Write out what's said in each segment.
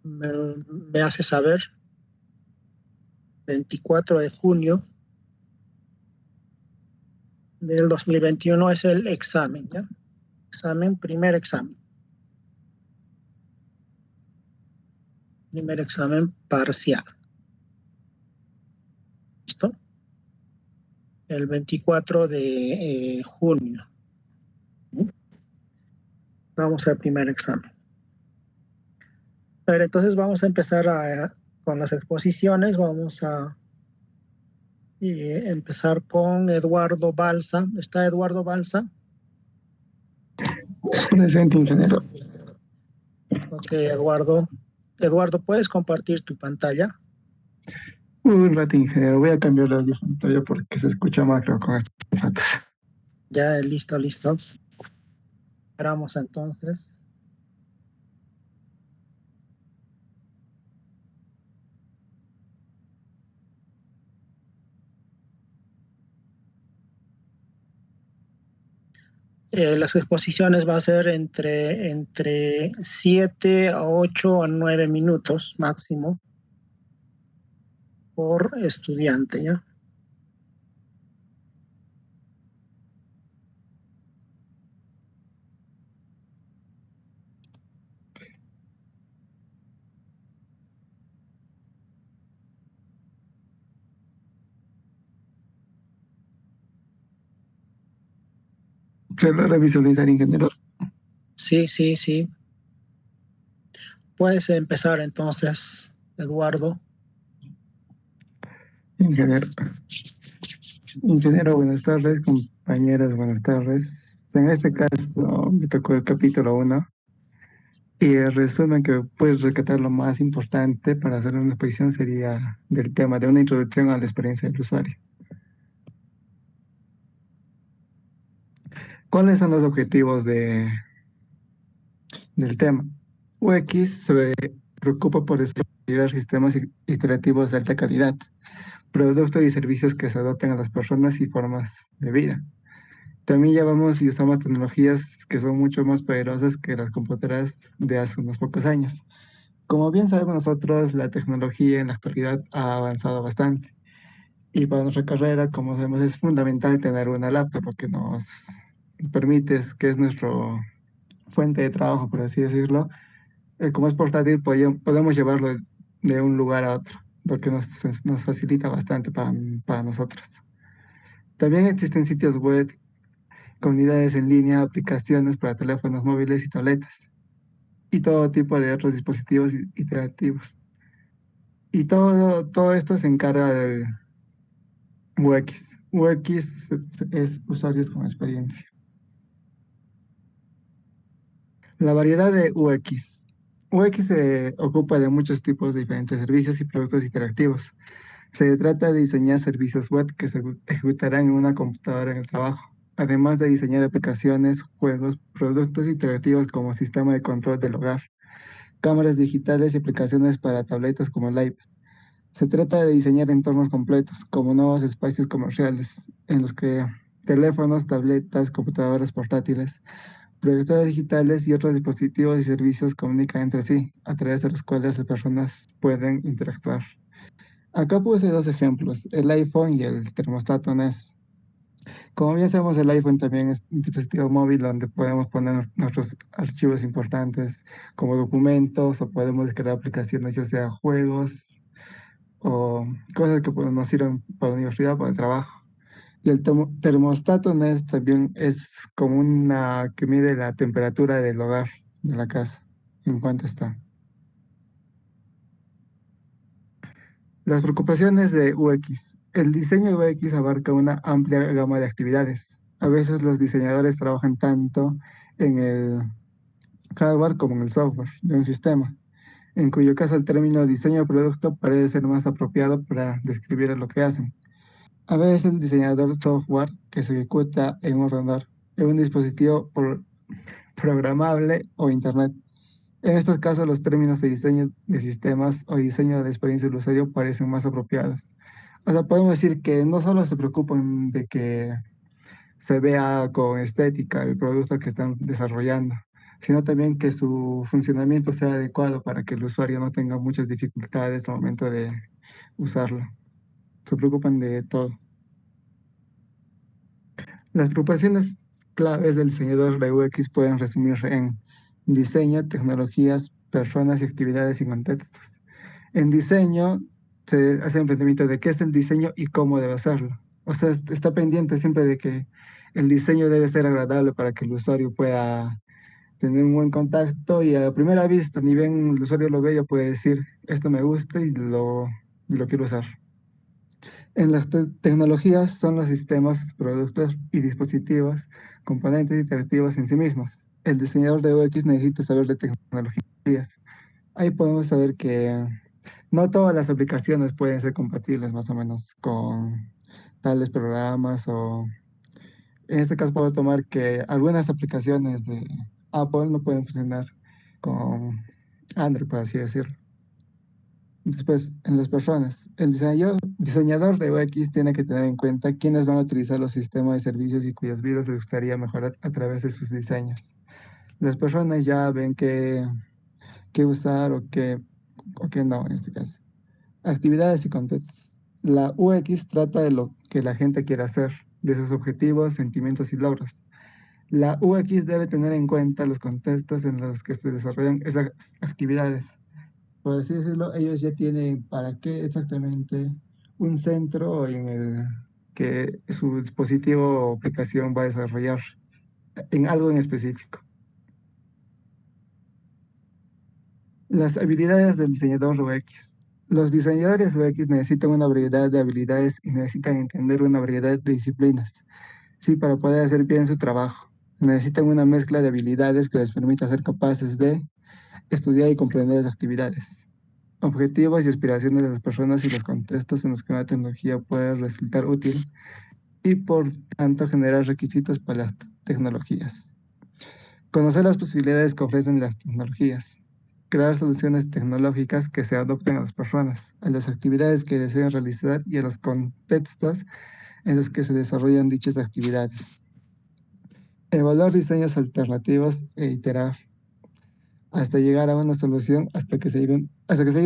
me, me hace saber. 24 de junio del 2021 es el examen, ¿ya? Primer examen. Primer examen parcial. ¿Listo? El 24 de junio. Vamos al primer examen. A ver, entonces vamos a empezar con las exposiciones. Vamos a empezar con Eduardo Balsa. ¿Está Eduardo Balsa? Presente, ingeniero. Ok, Eduardo. Eduardo, ¿puedes compartir tu pantalla? Un rato, ingeniero. Voy a cambiar la pantalla porque se escucha macro con estos ratos. Ya, listo, listo. Esperamos entonces. Las exposiciones va a ser entre 7 a 8 a 9 minutos máximo por estudiante, ¿ya? ¿Se logra visualizar, ingeniero? Sí, sí, sí. Puedes empezar entonces, Eduardo. Ingeniero. Ingeniero, buenas tardes, compañeros, buenas tardes. En este caso me tocó el capítulo 1 y el resumen que puedes rescatar lo más importante para hacer una exposición sería del tema de una introducción a la experiencia del usuario. ¿Cuáles son los objetivos del tema? UX se preocupa por desarrollar sistemas iterativos de alta calidad, productos y servicios que se adapten a las personas y formas de vida. También ya vamos y usamos tecnologías que son mucho más poderosas que las computadoras de hace unos pocos años. Como bien sabemos nosotros, la tecnología en la actualidad ha avanzado bastante. Y para nuestra carrera, como sabemos, es fundamental tener una laptop porque nos permite, que es nuestra fuente de trabajo, por así decirlo. Como es portátil, podemos llevarlo de un lugar a otro, lo que nos facilita bastante para nosotros. También existen sitios web, comunidades en línea, aplicaciones para teléfonos móviles y tabletas, y todo tipo de otros dispositivos interactivos. Y todo esto se encarga de UX. UX es usuarios con experiencia. La variedad de UX. UX se ocupa de muchos tipos de diferentes servicios y productos interactivos. Se trata de diseñar servicios web que se ejecutarán en una computadora en el trabajo, además de diseñar aplicaciones, juegos, productos interactivos como sistema de control del hogar, cámaras digitales y aplicaciones para tabletas como el iPad. Se trata de diseñar entornos completos, como nuevos espacios comerciales, en los que teléfonos, tabletas, computadoras portátiles, proyectores digitales y otros dispositivos y servicios comunican entre sí, a través de los cuales las personas pueden interactuar. Acá puse dos ejemplos, el iPhone y el termostato NES. Como bien sabemos, el iPhone también es un dispositivo móvil donde podemos poner nuestros archivos importantes como documentos o podemos crear aplicaciones, ya sea juegos o cosas que nos sirven para la universidad o para el trabajo. Y el termostato NES también es como una que mide la temperatura del hogar, de la casa, en cuánto está. Las preocupaciones de UX. El diseño UX abarca una amplia gama de actividades. A veces los diseñadores trabajan tanto en el hardware como en el software de un sistema, en cuyo caso el término diseño de producto parece ser más apropiado para describir lo que hacen. A veces el diseñador software que se ejecuta en un ordenador, en un dispositivo programable o internet. En estos casos, los términos de diseño de sistemas o diseño de la experiencia del usuario parecen más apropiados. O sea, podemos decir que no solo se preocupan de que se vea con estética el producto que están desarrollando, sino también que su funcionamiento sea adecuado para que el usuario no tenga muchas dificultades al momento de usarlo. Se preocupan de todo. Las preocupaciones claves del diseñador de UX pueden resumirse en diseño, tecnologías, personas y actividades y contextos. En diseño se hace un planteamiento de qué es el diseño y cómo debe hacerlo. O sea, está pendiente siempre de que el diseño debe ser agradable para que el usuario pueda tener un buen contacto y a primera vista, ni bien el usuario lo ve, ya puede decir, esto me gusta y lo quiero usar. En las tecnologías son los sistemas, productos y dispositivos, componentes interactivos en sí mismos. El diseñador de UX necesita saber de tecnologías. Ahí podemos saber que no todas las aplicaciones pueden ser compatibles más o menos con tales programas o en este caso puedo tomar que algunas aplicaciones de Apple no pueden funcionar con Android, por así decirlo. Después, en las personas, el diseñador de UX tiene que tener en cuenta quiénes van a utilizar los sistemas de servicios y cuyas vidas les gustaría mejorar a través de sus diseños. Las personas ya ven qué usar o qué no en este caso. Actividades y contextos. La UX trata de lo que la gente quiere hacer, de sus objetivos, sentimientos y logros. La UX debe tener en cuenta los contextos en los que se desarrollan esas actividades. Por así decirlo, ellos ya tienen para qué exactamente un centro en el que su dispositivo o aplicación va a desarrollar en algo en específico. Las habilidades del diseñador UX. Los diseñadores UX necesitan una variedad de habilidades y necesitan entender una variedad de disciplinas, sí, para poder hacer bien su trabajo. Necesitan una mezcla de habilidades que les permita ser capaces de estudiar y comprender las actividades, objetivos y aspiraciones de las personas y los contextos en los que una tecnología puede resultar útil y por tanto generar requisitos para las tecnologías. Conocer las posibilidades que ofrecen las tecnologías. Crear soluciones tecnológicas que se adopten a las personas, a las actividades que deseen realizar y a los contextos en los que se desarrollan dichas actividades. Evaluar diseños alternativos e iterar hasta llegar a una solución, hasta que se llegue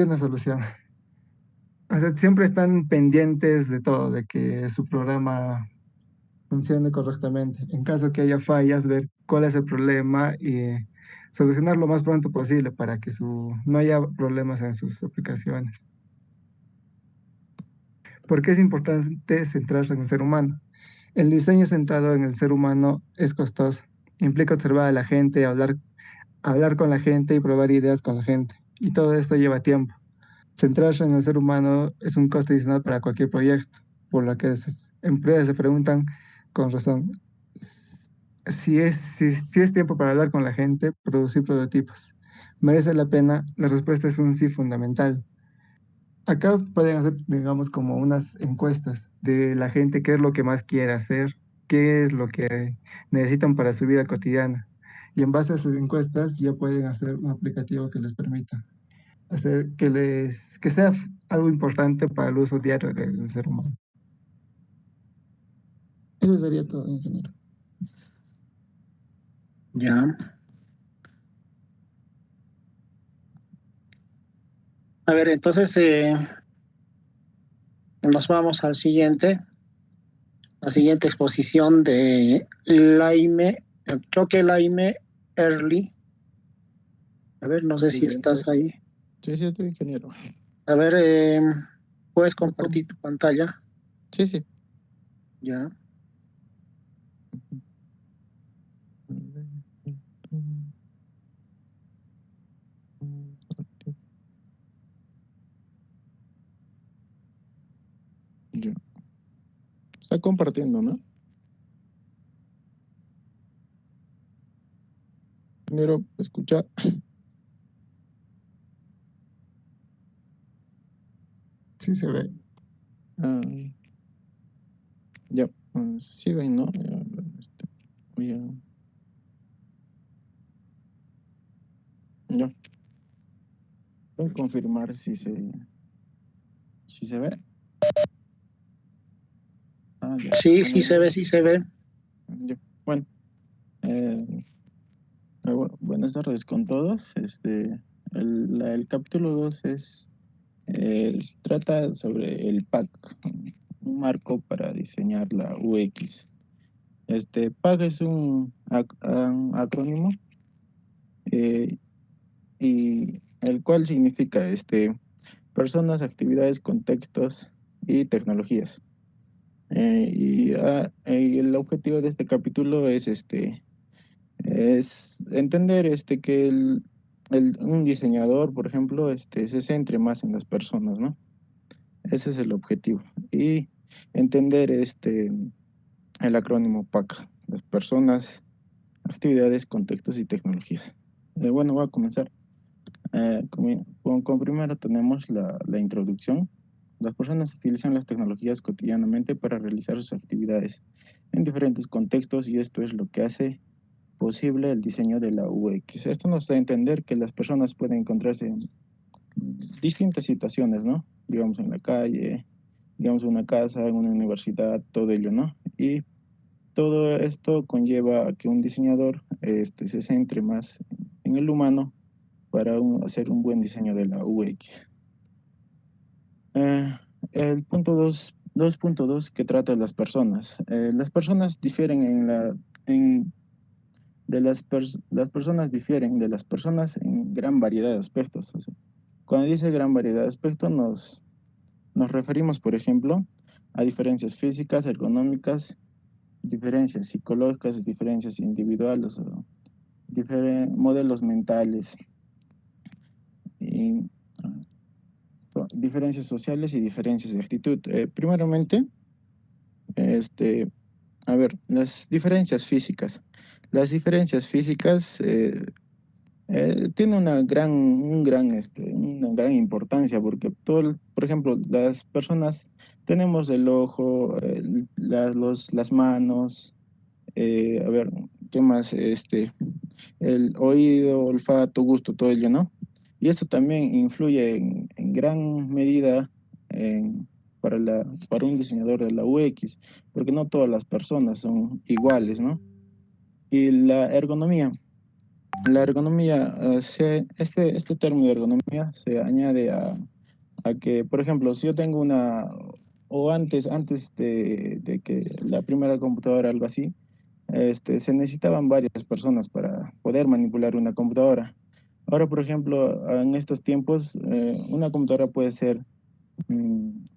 a una solución. O sea, siempre están pendientes de todo, de que su programa funcione correctamente. En caso que haya fallas, ver cuál es el problema y solucionar lo más pronto posible para que no haya problemas en sus aplicaciones. ¿Por qué es importante centrarse en el ser humano? El diseño centrado en el ser humano es costoso. Implica observar a la gente, hablar con la gente y probar ideas con la gente. Y todo esto lleva tiempo. Centrarse en el ser humano es un coste adicional para cualquier proyecto, por lo que las empresas se preguntan con razón si es tiempo para hablar con la gente, producir prototipos. ¿Merece la pena? La respuesta es un sí fundamental. Acá pueden hacer, digamos, como unas encuestas de la gente, qué es lo que más quiere hacer, qué es lo que necesitan para su vida cotidiana. Y en base a esas encuestas ya pueden hacer un aplicativo que les permita hacer que sea algo importante para el uso diario del ser humano. Eso sería todo, ingeniero. Ya. A ver, entonces nos vamos la siguiente exposición de creo que Laime Early. A ver, no sé si estás ahí. Sí, sí, estoy ingeniero. A ver, ¿puedes compartir tu pantalla? Sí, sí. Ya. Ya. Está compartiendo, ¿no? Ingeniero, escucha. Sí se ve. Ah, ya, sí ven, ¿no? Ya, voy a... Ya. Voy a confirmar si se ve. Ah, ya. Sí, sí se ve, sí se ve. Ya. Bueno, eh, Buenas tardes con todos. El capítulo 2 trata sobre el PAC, un marco para diseñar la UX. PAC es un acrónimo, eh, y el cual significa personas, actividades, contextos y tecnologías. Y el objetivo de este capítulo es entender que un diseñador, por ejemplo, se centre más en las personas, ¿no? Ese es el objetivo. Y entender el acrónimo PAC, las personas, actividades, contextos y tecnologías. Bueno, voy a comenzar. Con primero tenemos la introducción. Las personas utilizan las tecnologías cotidianamente para realizar sus actividades en diferentes contextos, y esto es lo que hace posible el diseño de la UX. Esto nos da a entender que las personas pueden encontrarse en distintas situaciones, ¿no? Digamos en la calle, digamos en una casa, en una universidad, todo ello, ¿no? Y todo esto conlleva a que un diseñador se centre más en el humano para hacer un buen diseño de la UX. Eh, el punto 2.2 que trata de las personas. Las personas difieren las personas difieren de las personas en gran variedad de aspectos. O sea, cuando dice gran variedad de aspectos, nos referimos, por ejemplo, a diferencias físicas, ergonómicas, diferencias psicológicas, diferencias individuales, o modelos mentales, y diferencias sociales y diferencias de actitud. Primeramente, este, a ver, las diferencias físicas. Las diferencias físicas tiene una gran importancia, porque por ejemplo, las personas tenemos el ojo, las manos, a ver, ¿qué más? El oído, olfato, gusto, todo ello, ¿no? Y esto también influye en gran medida para un diseñador de la UX, porque no todas las personas son iguales, ¿no? Y la ergonomía. La ergonomía, este término de ergonomía se añade a que, por ejemplo, si yo tengo o antes de que la primera computadora, algo así, se necesitaban varias personas para poder manipular una computadora. Ahora, por ejemplo, en estos tiempos, una computadora puede ser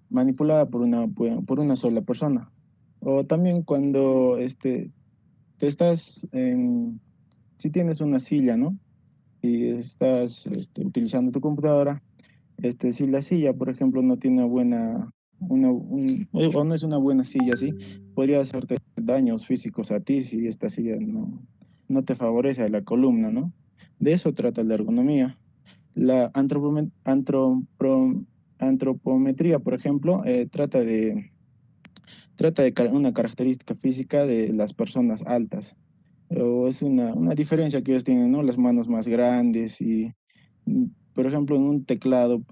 manipulada por una sola persona. O también cuando te estás si tienes una silla, ¿no? Y estás utilizando tu computadora, si la silla, por ejemplo, no tiene o no es una buena silla, ¿sí? Podría hacerte daños físicos a ti si esta silla no te favorece a la columna, ¿no? De eso trata la ergonomía. La antropometría, por ejemplo, trata de una característica física de las personas altas. O es una diferencia que ellos tienen, ¿no? Las manos más grandes y, por ejemplo, en un teclado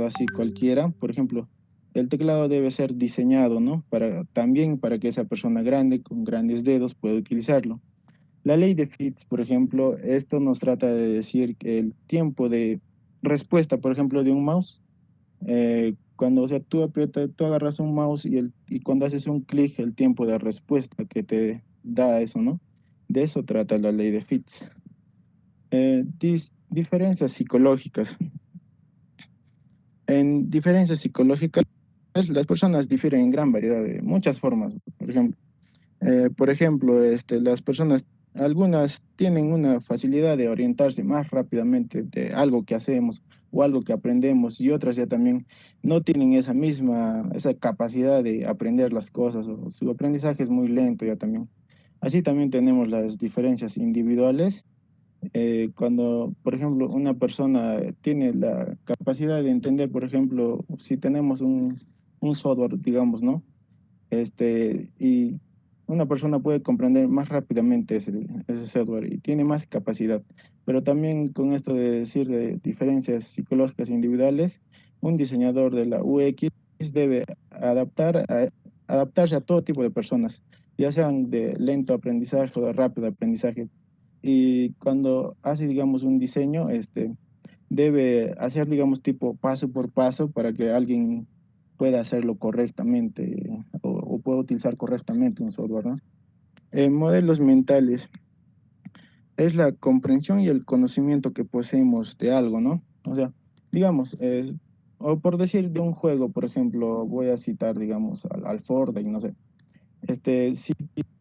así cualquiera, por ejemplo, el teclado debe ser diseñado, ¿no? También para que esa persona grande, con grandes dedos, pueda utilizarlo. La ley de Fitts, por ejemplo, esto nos trata de decir que el tiempo de respuesta, por ejemplo, de un mouse, cuando, o sea, tú agarras un mouse y cuando haces un clic, el tiempo de respuesta que te da eso, ¿no? De eso trata la ley de Fitts. Diferencias psicológicas. En diferencias psicológicas, las personas difieren en gran variedad de muchas formas. Por ejemplo, las personas, algunas tienen una facilidad de orientarse más rápidamente de algo que hacemos o algo que aprendemos, y otras ya también no tienen esa capacidad de aprender las cosas, o su aprendizaje es muy lento ya también. Así también tenemos las diferencias individuales. Cuando, por ejemplo, una persona tiene la capacidad de entender, por ejemplo, si tenemos un software, digamos, ¿no? Y una persona puede comprender más rápidamente ese software y tiene más capacidad. Pero también con esto de decir de diferencias psicológicas individuales, un diseñador de la UX debe adaptarse a todo tipo de personas, ya sean de lento aprendizaje o de rápido aprendizaje. y cuando hace, digamos, un diseño, debe hacer, digamos, tipo paso por paso para que alguien pueda hacerlo correctamente o pueda utilizar correctamente un software, ¿no? Modelos mentales es la comprensión y el conocimiento que poseemos de algo, ¿no? O sea, digamos, o por decir de un juego, por ejemplo, voy a citar, digamos, al Fortnite, no sé. Este, si,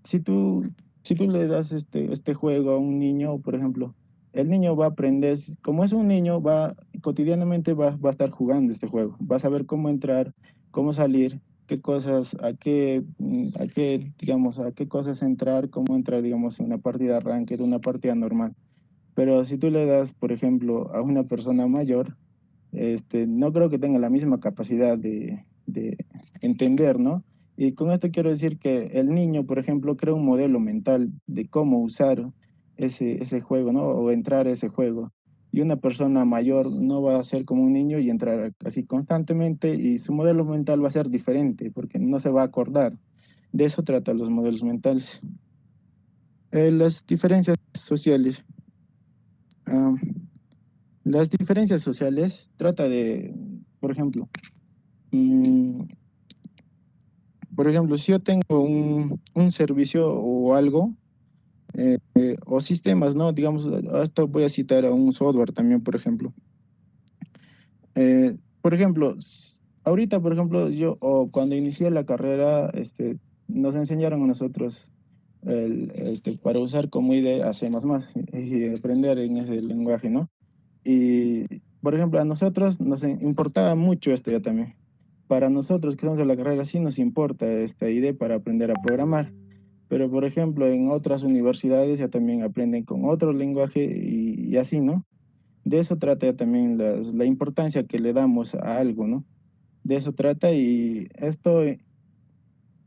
si tú, si tú le das este juego a un niño, por ejemplo, el niño va a aprender, como es un niño, cotidianamente va a estar jugando este juego, va a saber cómo entrar, cómo salir, qué cosas, digamos, a qué cosas entrar, cómo entrar, digamos, en una partida ranked, una partida normal. Pero si tú le das, por ejemplo, a una persona mayor, no creo que tenga la misma capacidad de entender, ¿no? Y con esto quiero decir que el niño, por ejemplo, crea un modelo mental de cómo usar ese juego, ¿no? O entrar a ese juego. Y una persona mayor no va a ser como un niño y entrar así constantemente y su modelo mental va a ser diferente porque no se va a acordar. De eso tratan los modelos mentales. Las diferencias sociales. Ah, las diferencias sociales trata de, por ejemplo, mm, si yo tengo un servicio o algo, o sistemas, ¿no? Digamos, hasta voy a citar a un software también, por ejemplo. Por ejemplo, ahorita, por ejemplo, yo, o cuando inicié la carrera, nos enseñaron a nosotros para usar como IDE a C++ y aprender en ese lenguaje, ¿no? Y, por ejemplo, a nosotros nos importaba mucho esto ya también. Para nosotros que somos de la carrera sí nos importa esta idea para aprender a programar. Pero, por ejemplo, en otras universidades ya también aprenden con otro lenguaje y así, ¿no? De eso trata ya también la importancia que le damos a algo, ¿no? De eso trata y esto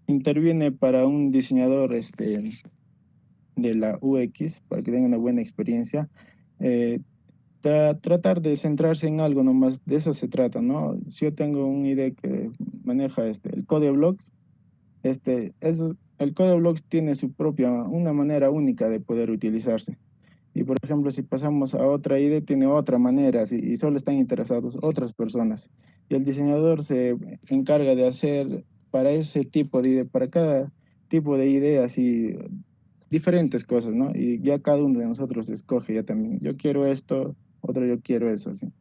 interviene para un diseñador de la UX, para que tenga una buena experiencia. eh, tratar de centrarse en algo nomás, de eso se trata, ¿no? Si yo tengo una idea que maneja el Code Blocks, el Code Blocks tiene su propia, una manera única de poder utilizarse. Y por ejemplo, si pasamos a otra idea, tiene otra manera, y solo están interesados otras personas. Y el diseñador se encarga de hacer para ese tipo de idea, para cada tipo de idea, así diferentes cosas, ¿no? Y ya cada uno de nosotros escoge ya también, yo quiero esto, otro yo quiero eso, así.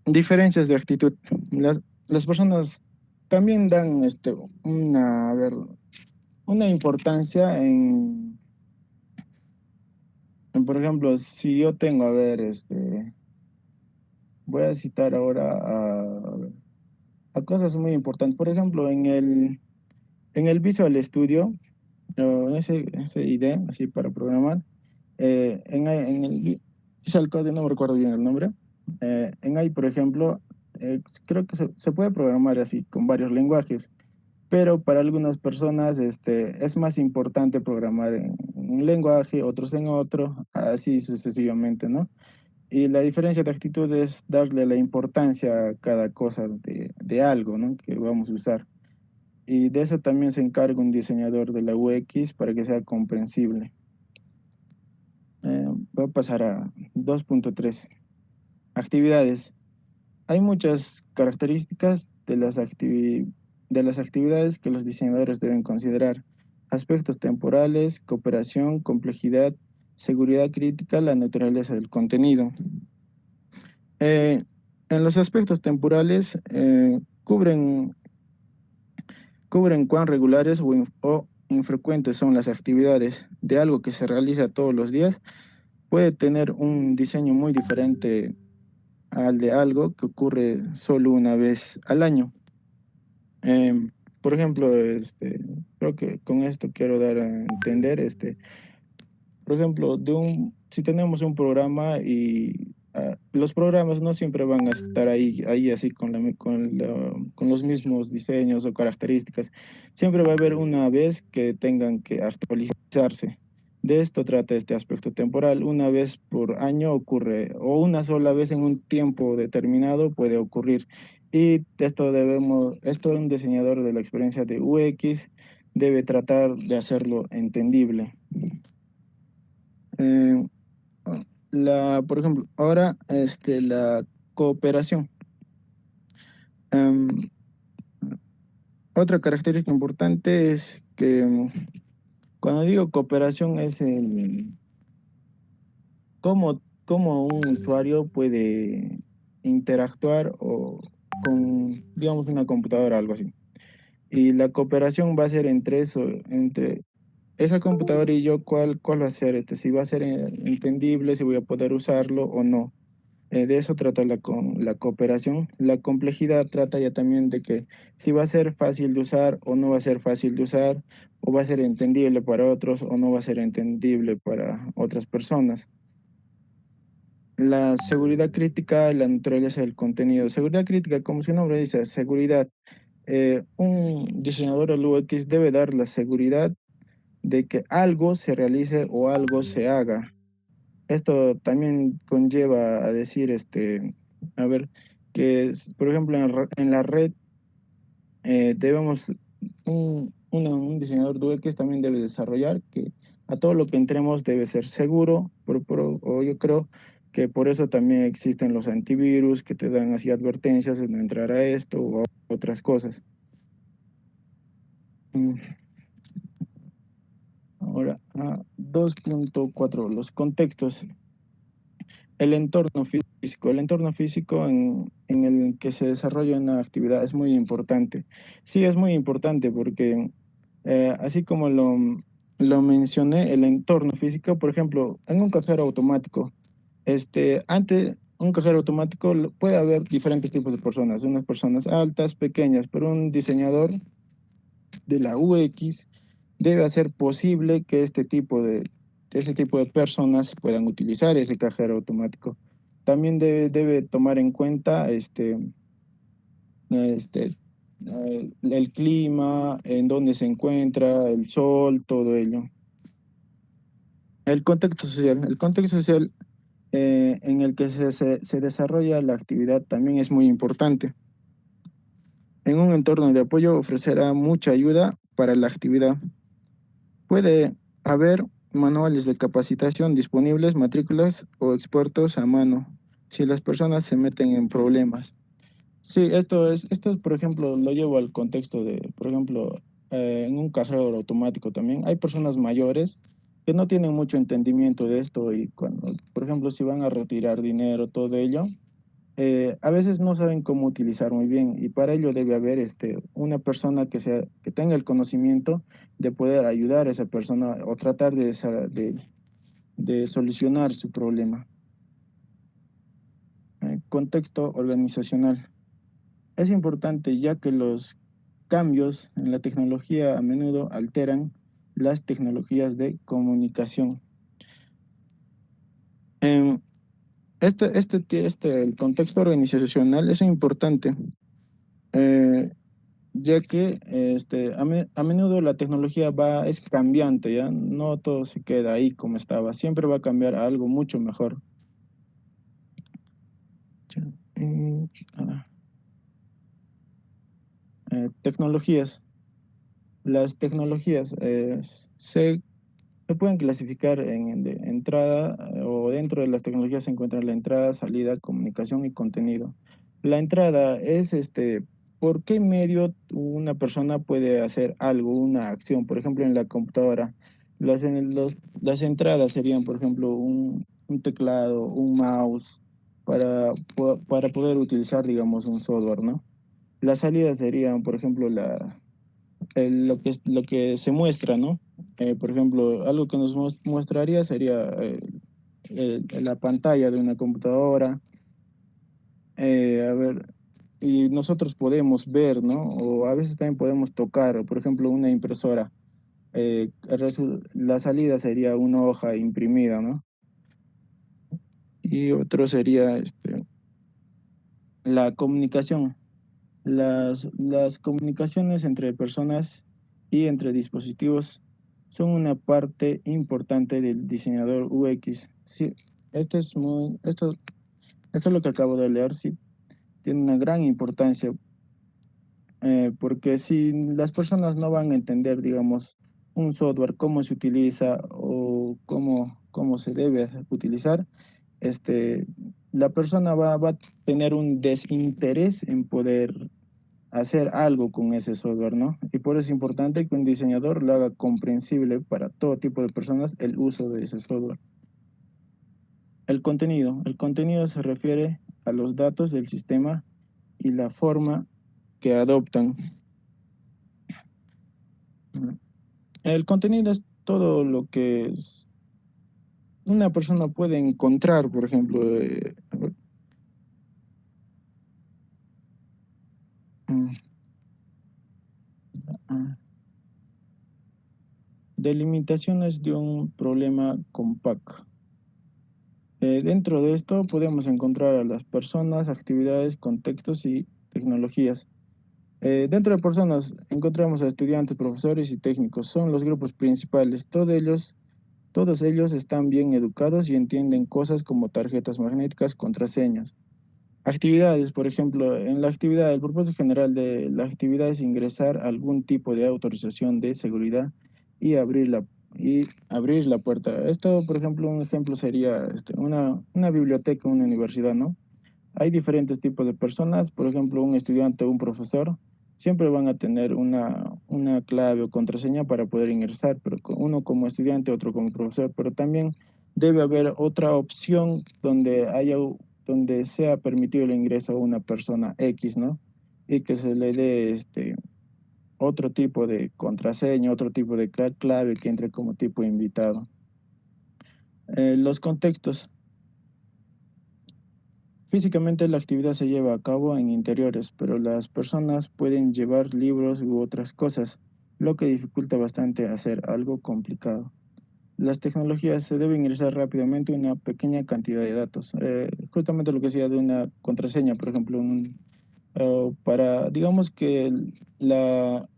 Diferencias de actitud. Las personas también dan a ver, una importancia por ejemplo, si yo tengo, a ver, voy a citar ahora a cosas muy importantes. Por ejemplo, en el Visual Studio, o en ese IDE, así para programar, en el Visual Code, no me recuerdo bien el nombre, en ahí, por ejemplo, creo que se puede programar así con varios lenguajes, pero para algunas personas es más importante programar en un lenguaje, otros en otro, así sucesivamente, ¿no? Y la diferencia de actitud es darle la importancia a cada cosa de algo, ¿no? Que vamos a usar. Y de eso también se encarga un diseñador de la UX para que sea comprensible. Voy a pasar a 2.3. Actividades. Hay muchas características de las actividades que los diseñadores deben considerar. Aspectos temporales, cooperación, complejidad, seguridad crítica, la naturaleza del contenido. Eh, en los aspectos temporales, cubren cuán regulares o infrecuentes son las actividades de algo que se realiza todos los días. Puede tener un diseño muy diferente al de algo que ocurre solo una vez al año. Por ejemplo, creo que con esto quiero dar a entender, por ejemplo, si tenemos un programa y los programas no siempre van a estar ahí así con los mismos diseños o características. Siempre va a haber una vez que tengan que actualizarse. De esto trata este aspecto temporal. Una vez por año ocurre, o una sola vez en un tiempo determinado puede ocurrir. Y esto un diseñador de la experiencia de UX debe tratar de hacerlo entendible. Eh, por ejemplo, ahora la cooperación. Em, Otra característica importante es que cuando digo cooperación es cómo un usuario puede interactuar con, digamos, una computadora o algo así. Y la cooperación va a ser entre esa computadora y yo, ¿cuál va a ser? Si va a ser entendible, si voy a poder usarlo o no. De eso trata la cooperación. La complejidad trata ya también de que si va a ser fácil de usar o no va a ser fácil de usar, o va a ser entendible para otros o no va a ser entendible para otras personas. La seguridad crítica, la naturaleza del contenido. Seguridad crítica, como su nombre dice, seguridad. Un diseñador del UX debe dar la seguridad de que algo se realice o algo se haga. Esto también conlleva a decir, a ver, por ejemplo en la red debemos, un diseñador de UX también debe desarrollar que a todo lo que entremos debe ser seguro, o yo creo que por eso también existen los antivirus que te dan así advertencias de no entrar a esto o a otras cosas. Mm, Ahora, 2.4, los contextos. El entorno físico. El entorno físico en el que se desarrolla una actividad es muy importante. Sí, es muy importante porque así como lo mencioné, el entorno físico, por ejemplo, en un cajero automático, ante un cajero automático puede haber diferentes tipos de personas, unas personas altas, pequeñas, pero un diseñador de la UX debe hacer posible que ese tipo de personas puedan utilizar ese cajero automático. También debe tomar en cuenta el clima, en dónde se encuentra, el sol, todo ello. El contexto social. El contexto social en el que se desarrolla la actividad también es muy importante. En un entorno de apoyo ofrecerá mucha ayuda para la actividad. Puede haber manuales de capacitación disponibles, matrículas o expertos a mano, si las personas se meten en problemas. Sí, por ejemplo, lo llevo al contexto de, por ejemplo, en un cajero automático también. Hay personas mayores que no tienen mucho entendimiento de esto y cuando, por ejemplo, si van a retirar dinero, todo ello, a veces no saben cómo utilizar muy bien y para ello debe haber una persona que tenga el conocimiento de poder ayudar a esa persona o tratar de solucionar su problema. Contexto organizacional. Es importante ya que los cambios en la tecnología a menudo alteran las tecnologías de comunicación. Em, el contexto organizacional es importante. eh, ya que a menudo la tecnología es cambiante, ¿ya? No todo se queda ahí como estaba, siempre va a cambiar a algo mucho mejor. Ya, ah, Tecnologías. Las tecnologías se pueden clasificar en entrada o dentro de las tecnologías se encuentran la entrada, salida, comunicación y contenido. La entrada es por qué medio una persona puede hacer algo, una acción. Por ejemplo, en la computadora, las entradas serían, por ejemplo, un teclado, un mouse, para poder utilizar, digamos, un software, ¿no? Las salidas serían, por ejemplo, lo que se muestra, ¿no? Por ejemplo, algo que nos mostraría sería la pantalla de una computadora. A ver, y nosotros podemos ver, ¿no? O a veces también podemos tocar, por ejemplo, una impresora. La salida sería una hoja imprimida, ¿no? Y otro sería la comunicación. Las comunicaciones entre personas y entre dispositivos son una parte importante del diseñador UX. Sí, esto es lo que acabo de leer, sí, tiene una gran importancia, porque si las personas no van a entender, digamos, un software, cómo se utiliza o cómo se debe utilizar, la persona va a tener un desinterés en poder hacer algo con ese software, ¿no? Y por eso es importante que un diseñador lo haga comprensible para todo tipo de personas el uso de ese software. El contenido se refiere a los datos del sistema y la forma que adoptan. El contenido es todo lo que una persona puede encontrar, por ejemplo, a ver, mm, ah, delimitaciones de un problema compacto. Dentro de esto podemos encontrar a las personas, actividades, contextos y tecnologías. Dentro de personas encontramos a estudiantes, profesores y técnicos. Son los grupos principales. Todos ellos están bien educados y entienden cosas como tarjetas magnéticas, contraseñas. Actividades, por ejemplo, en la actividad, el propósito general de la actividad es ingresar algún tipo de autorización de seguridad y abrir la puerta. Esto, por ejemplo, un ejemplo sería una biblioteca, una universidad, ¿no? Hay diferentes tipos de personas, por ejemplo, un estudiante o un profesor, siempre van a tener una clave o contraseña para poder ingresar, pero uno como estudiante, otro como profesor, pero también debe haber otra opción donde sea permitido el ingreso a una persona X, ¿no? Y que se le dé otro tipo de contraseña, otro tipo de clave que entre como tipo invitado. Los contextos. Físicamente la actividad se lleva a cabo en interiores, pero las personas pueden llevar libros u otras cosas, lo que dificulta bastante hacer algo complicado. Las tecnologías se deben ingresar rápidamente una pequeña cantidad de datos. Justamente lo que decía de una contraseña, por ejemplo, para, digamos que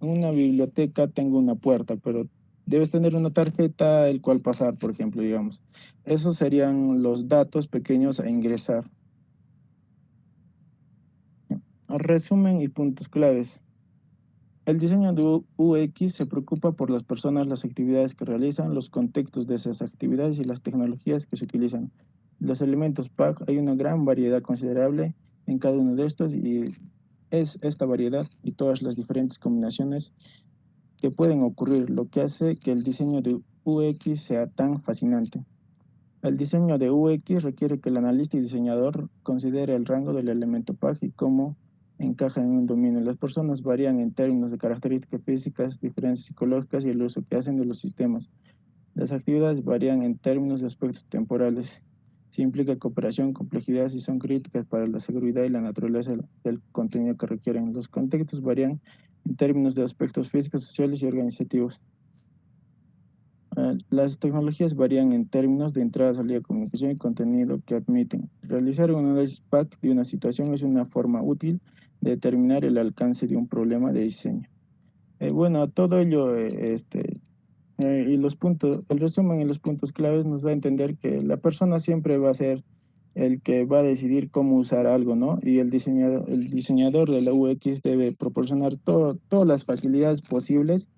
una biblioteca tenga una puerta, pero debes tener una tarjeta el cual pasar, por ejemplo, digamos. Esos serían los datos pequeños a ingresar. Resumen y puntos claves. El diseño de UX se preocupa por las personas, las actividades que realizan, los contextos de esas actividades y las tecnologías que se utilizan. Los elementos PAG, hay una gran variedad considerable en cada uno de estos y es esta variedad y todas las diferentes combinaciones que pueden ocurrir lo que hace que el diseño de UX sea tan fascinante. El diseño de UX requiere que el analista y diseñador considere el rango del elemento PAG y cómo encaja en un dominio. Las personas varían en términos de características físicas, diferencias psicológicas y el uso que hacen de los sistemas. Las actividades varían en términos de aspectos temporales. Si implica cooperación, complejidad, si son críticas para la seguridad y la naturaleza del contenido que requieren. Los contextos varían en términos de aspectos físicos, sociales y organizativos. Las tecnologías varían en términos de entrada, salida, comunicación y contenido que admiten. Realizar un análisis PAC de una situación es una forma útil de determinar el alcance de un problema de diseño. Bueno, todo ello y el resumen y los puntos claves nos da a entender que la persona siempre va a ser el que va a decidir cómo usar algo, ¿no? Y el diseñador de la UX debe proporcionar todas las facilidades posibles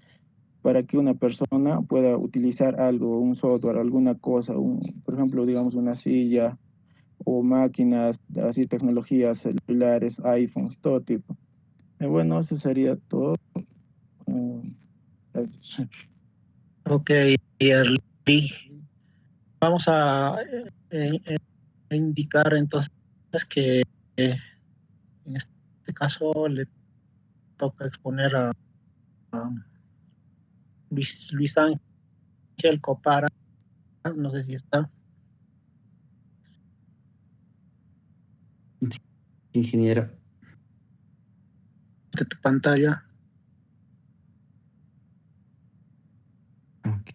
para que una persona pueda utilizar algo, un software, alguna cosa, por ejemplo, digamos una silla o máquinas, así tecnologías, celulares, iPhones, todo tipo. Bueno, eso sería todo. Gracias. Ok, Early. Vamos a indicar entonces que en este caso le toca exponer a Luis Ángel Copara, no sé si está Ingeniero. de tu pantalla. Ok,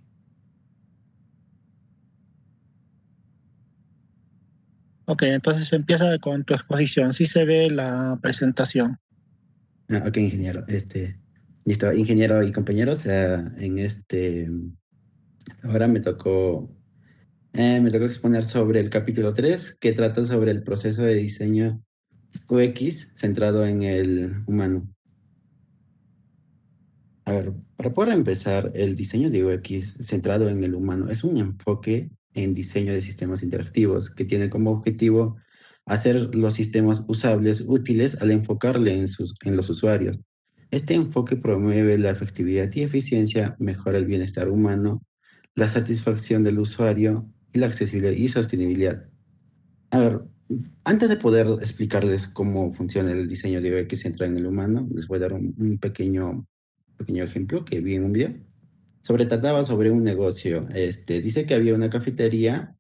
Ok, entonces empieza con tu exposición. Sí se ve la presentación. Ok, ingeniero. Listo, ingeniero y compañeros, ahora me tocó exponer sobre el capítulo 3 que trata sobre el proceso de diseño UX centrado en el humano. A ver, para poder empezar, el diseño de UX centrado en el humano es un enfoque en diseño de sistemas interactivos, que tiene como objetivo hacer los sistemas usables, útiles al enfocarle en los usuarios. Este enfoque promueve la efectividad y eficiencia, mejora el bienestar humano, la satisfacción del usuario y la accesibilidad y sostenibilidad. A ver, antes de poder explicarles cómo funciona el diseño de UX centrado en el humano, les voy a dar un pequeño ejemplo que vi en un video. Trataba sobre un negocio. Dice que había una cafetería,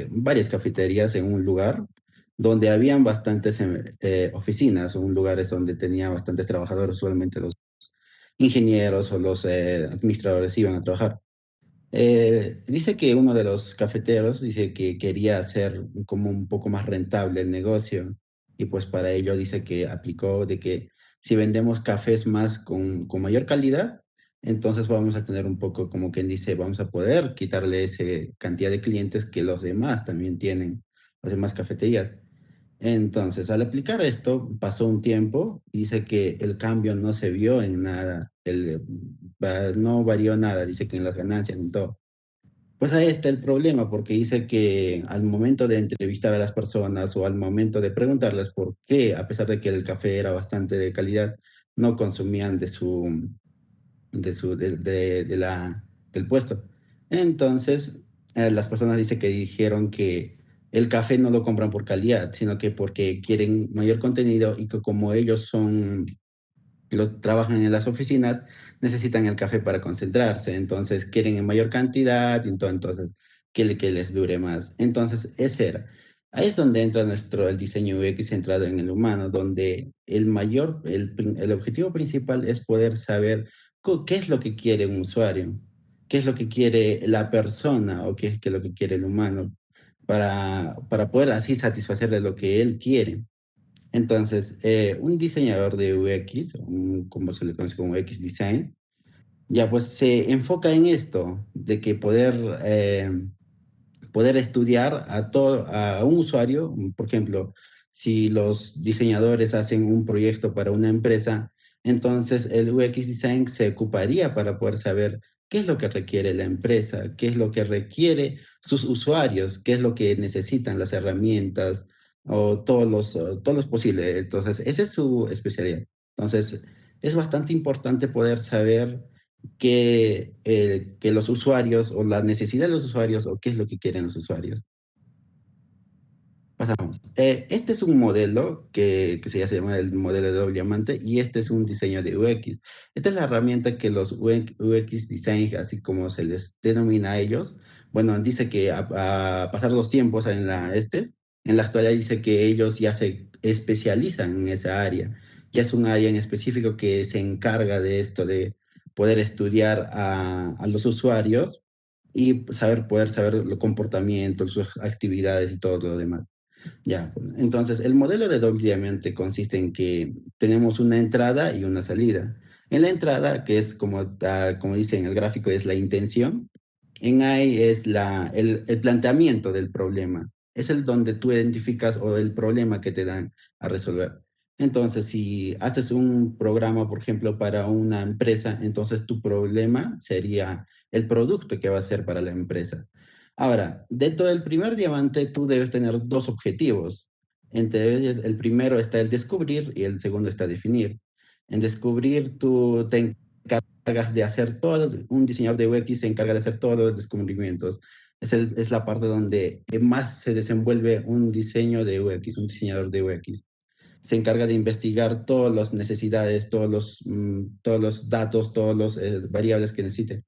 varias cafeterías en un lugar donde habían bastantes oficinas, o un lugares donde tenía bastantes trabajadores, usualmente los ingenieros o los administradores iban a trabajar. Dice que uno de los cafeteros dice que quería hacer como un poco más rentable el negocio y pues para ello dice que aplicó de que si vendemos cafés más con mayor calidad, entonces vamos a tener un poco como quien dice, vamos a poder quitarle esa cantidad de clientes que los demás también tienen, las demás cafeterías. Entonces, al aplicar esto, pasó un tiempo, dice que el cambio no se vio en nada, no varió nada, dice que en las ganancias, en todo. Pues ahí está el problema, porque dice que al momento de entrevistar a las personas o al momento de preguntarles por qué, a pesar de que el café era bastante de calidad, no consumían del puesto. Entonces, las personas dice que dijeron que el café no lo compran por calidad, sino que porque quieren mayor contenido y que como ellos trabajan en las oficinas, necesitan el café para concentrarse, entonces quieren en mayor cantidad, entonces que les dure más. Entonces, ese era. Ahí es donde entra el diseño UX centrado en el humano, donde el objetivo principal es poder saber qué es lo que quiere un usuario, qué es lo que quiere la persona o qué es lo que quiere el humano, para poder así satisfacerle lo que él quiere. Entonces, un diseñador de UX, como se le conoce como UX Design, ya pues se enfoca en esto, de que poder estudiar a un usuario, por ejemplo, si los diseñadores hacen un proyecto para una empresa, entonces el UX Design se ocuparía para poder saber qué es lo que requiere la empresa, qué es lo que requiere sus usuarios, qué es lo que necesitan las herramientas o todos los posibles. Entonces, esa es su especialidad. Entonces, es bastante importante poder saber que los usuarios o la necesidad de los usuarios o qué es lo que quieren los usuarios. Pasamos. Este es un modelo que se llama el modelo de doble diamante y este es un diseño de UX. Esta es la herramienta que los UX Design, así como se les denomina a ellos, bueno, dice que a pasar los tiempos en la actualidad dice que ellos ya se especializan en esa área. Ya es un área en específico que se encarga de esto, de poder estudiar a los usuarios y poder saber el comportamiento, sus actividades y todo lo demás. Ya, entonces el modelo de doble diamante consiste en que tenemos una entrada y una salida. En la entrada, que es como dice en el gráfico, es la intención. En ahí es el planteamiento del problema. Es el donde tú identificas o el problema que te dan a resolver. Entonces, si haces un programa, por ejemplo, para una empresa, entonces tu problema sería el producto que va a ser para la empresa. Ahora, dentro del primer diamante, tú debes tener dos objetivos. Entre ellos, el primero está el descubrir y el segundo está definir. En descubrir, tú te encargas de hacer todo, un diseñador de UX se encarga de hacer todos los descubrimientos. Es la parte donde más se desenvuelve un diseño de UX, un diseñador de UX. Se encarga de investigar todas las necesidades, todos los datos, todas las variables que necesite.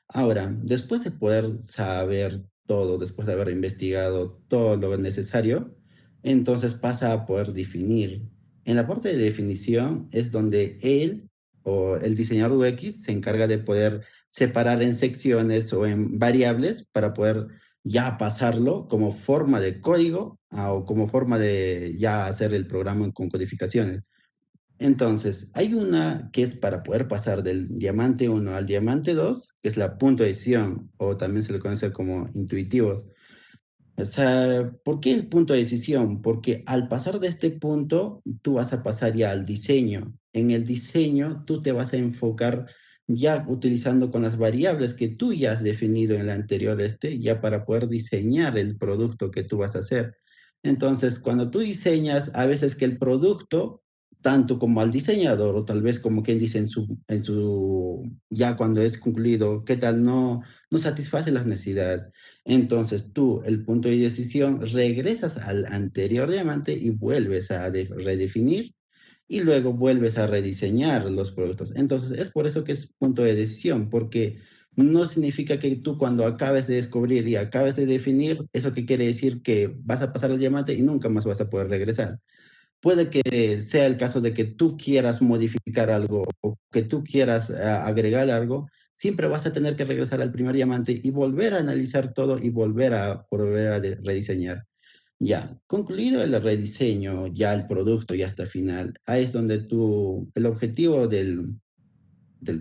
Ahora, después de poder saber todo, después de haber investigado todo lo necesario, entonces pasa a poder definir. En la parte de definición es donde él o el diseñador UX se encarga de poder separar en secciones o en variables para poder ya pasarlo como forma de código o como forma de ya hacer el programa con codificaciones. Entonces, hay una que es para poder pasar del diamante 1 al diamante 2, que es la punto de decisión, o también se le conoce como intuitivos. O sea, ¿por qué el punto de decisión? Porque al pasar de este punto, tú vas a pasar ya al diseño. En el diseño, tú te vas a enfocar ya utilizando con las variables que tú ya has definido en la anterior, ya para poder diseñar el producto que tú vas a hacer. Entonces, cuando tú diseñas, a veces que el producto, tanto como al diseñador, o tal vez como quien dice ya cuando es concluido, ¿qué tal? No satisface las necesidades. Entonces, tú, el punto de decisión, regresas al anterior diamante y vuelves a redefinir y luego vuelves a rediseñar los productos. Entonces, es por eso que es punto de decisión, porque no significa que tú cuando acabes de descubrir y acabes de definir, eso que quiere decir que vas a pasar el diamante y nunca más vas a poder regresar. Puede que sea el caso de que tú quieras modificar algo o que tú quieras agregar algo, siempre vas a tener que regresar al primer diamante y volver a analizar todo y volver a rediseñar. Ya, concluido el rediseño, ya el producto ya está final, ahí es donde el objetivo del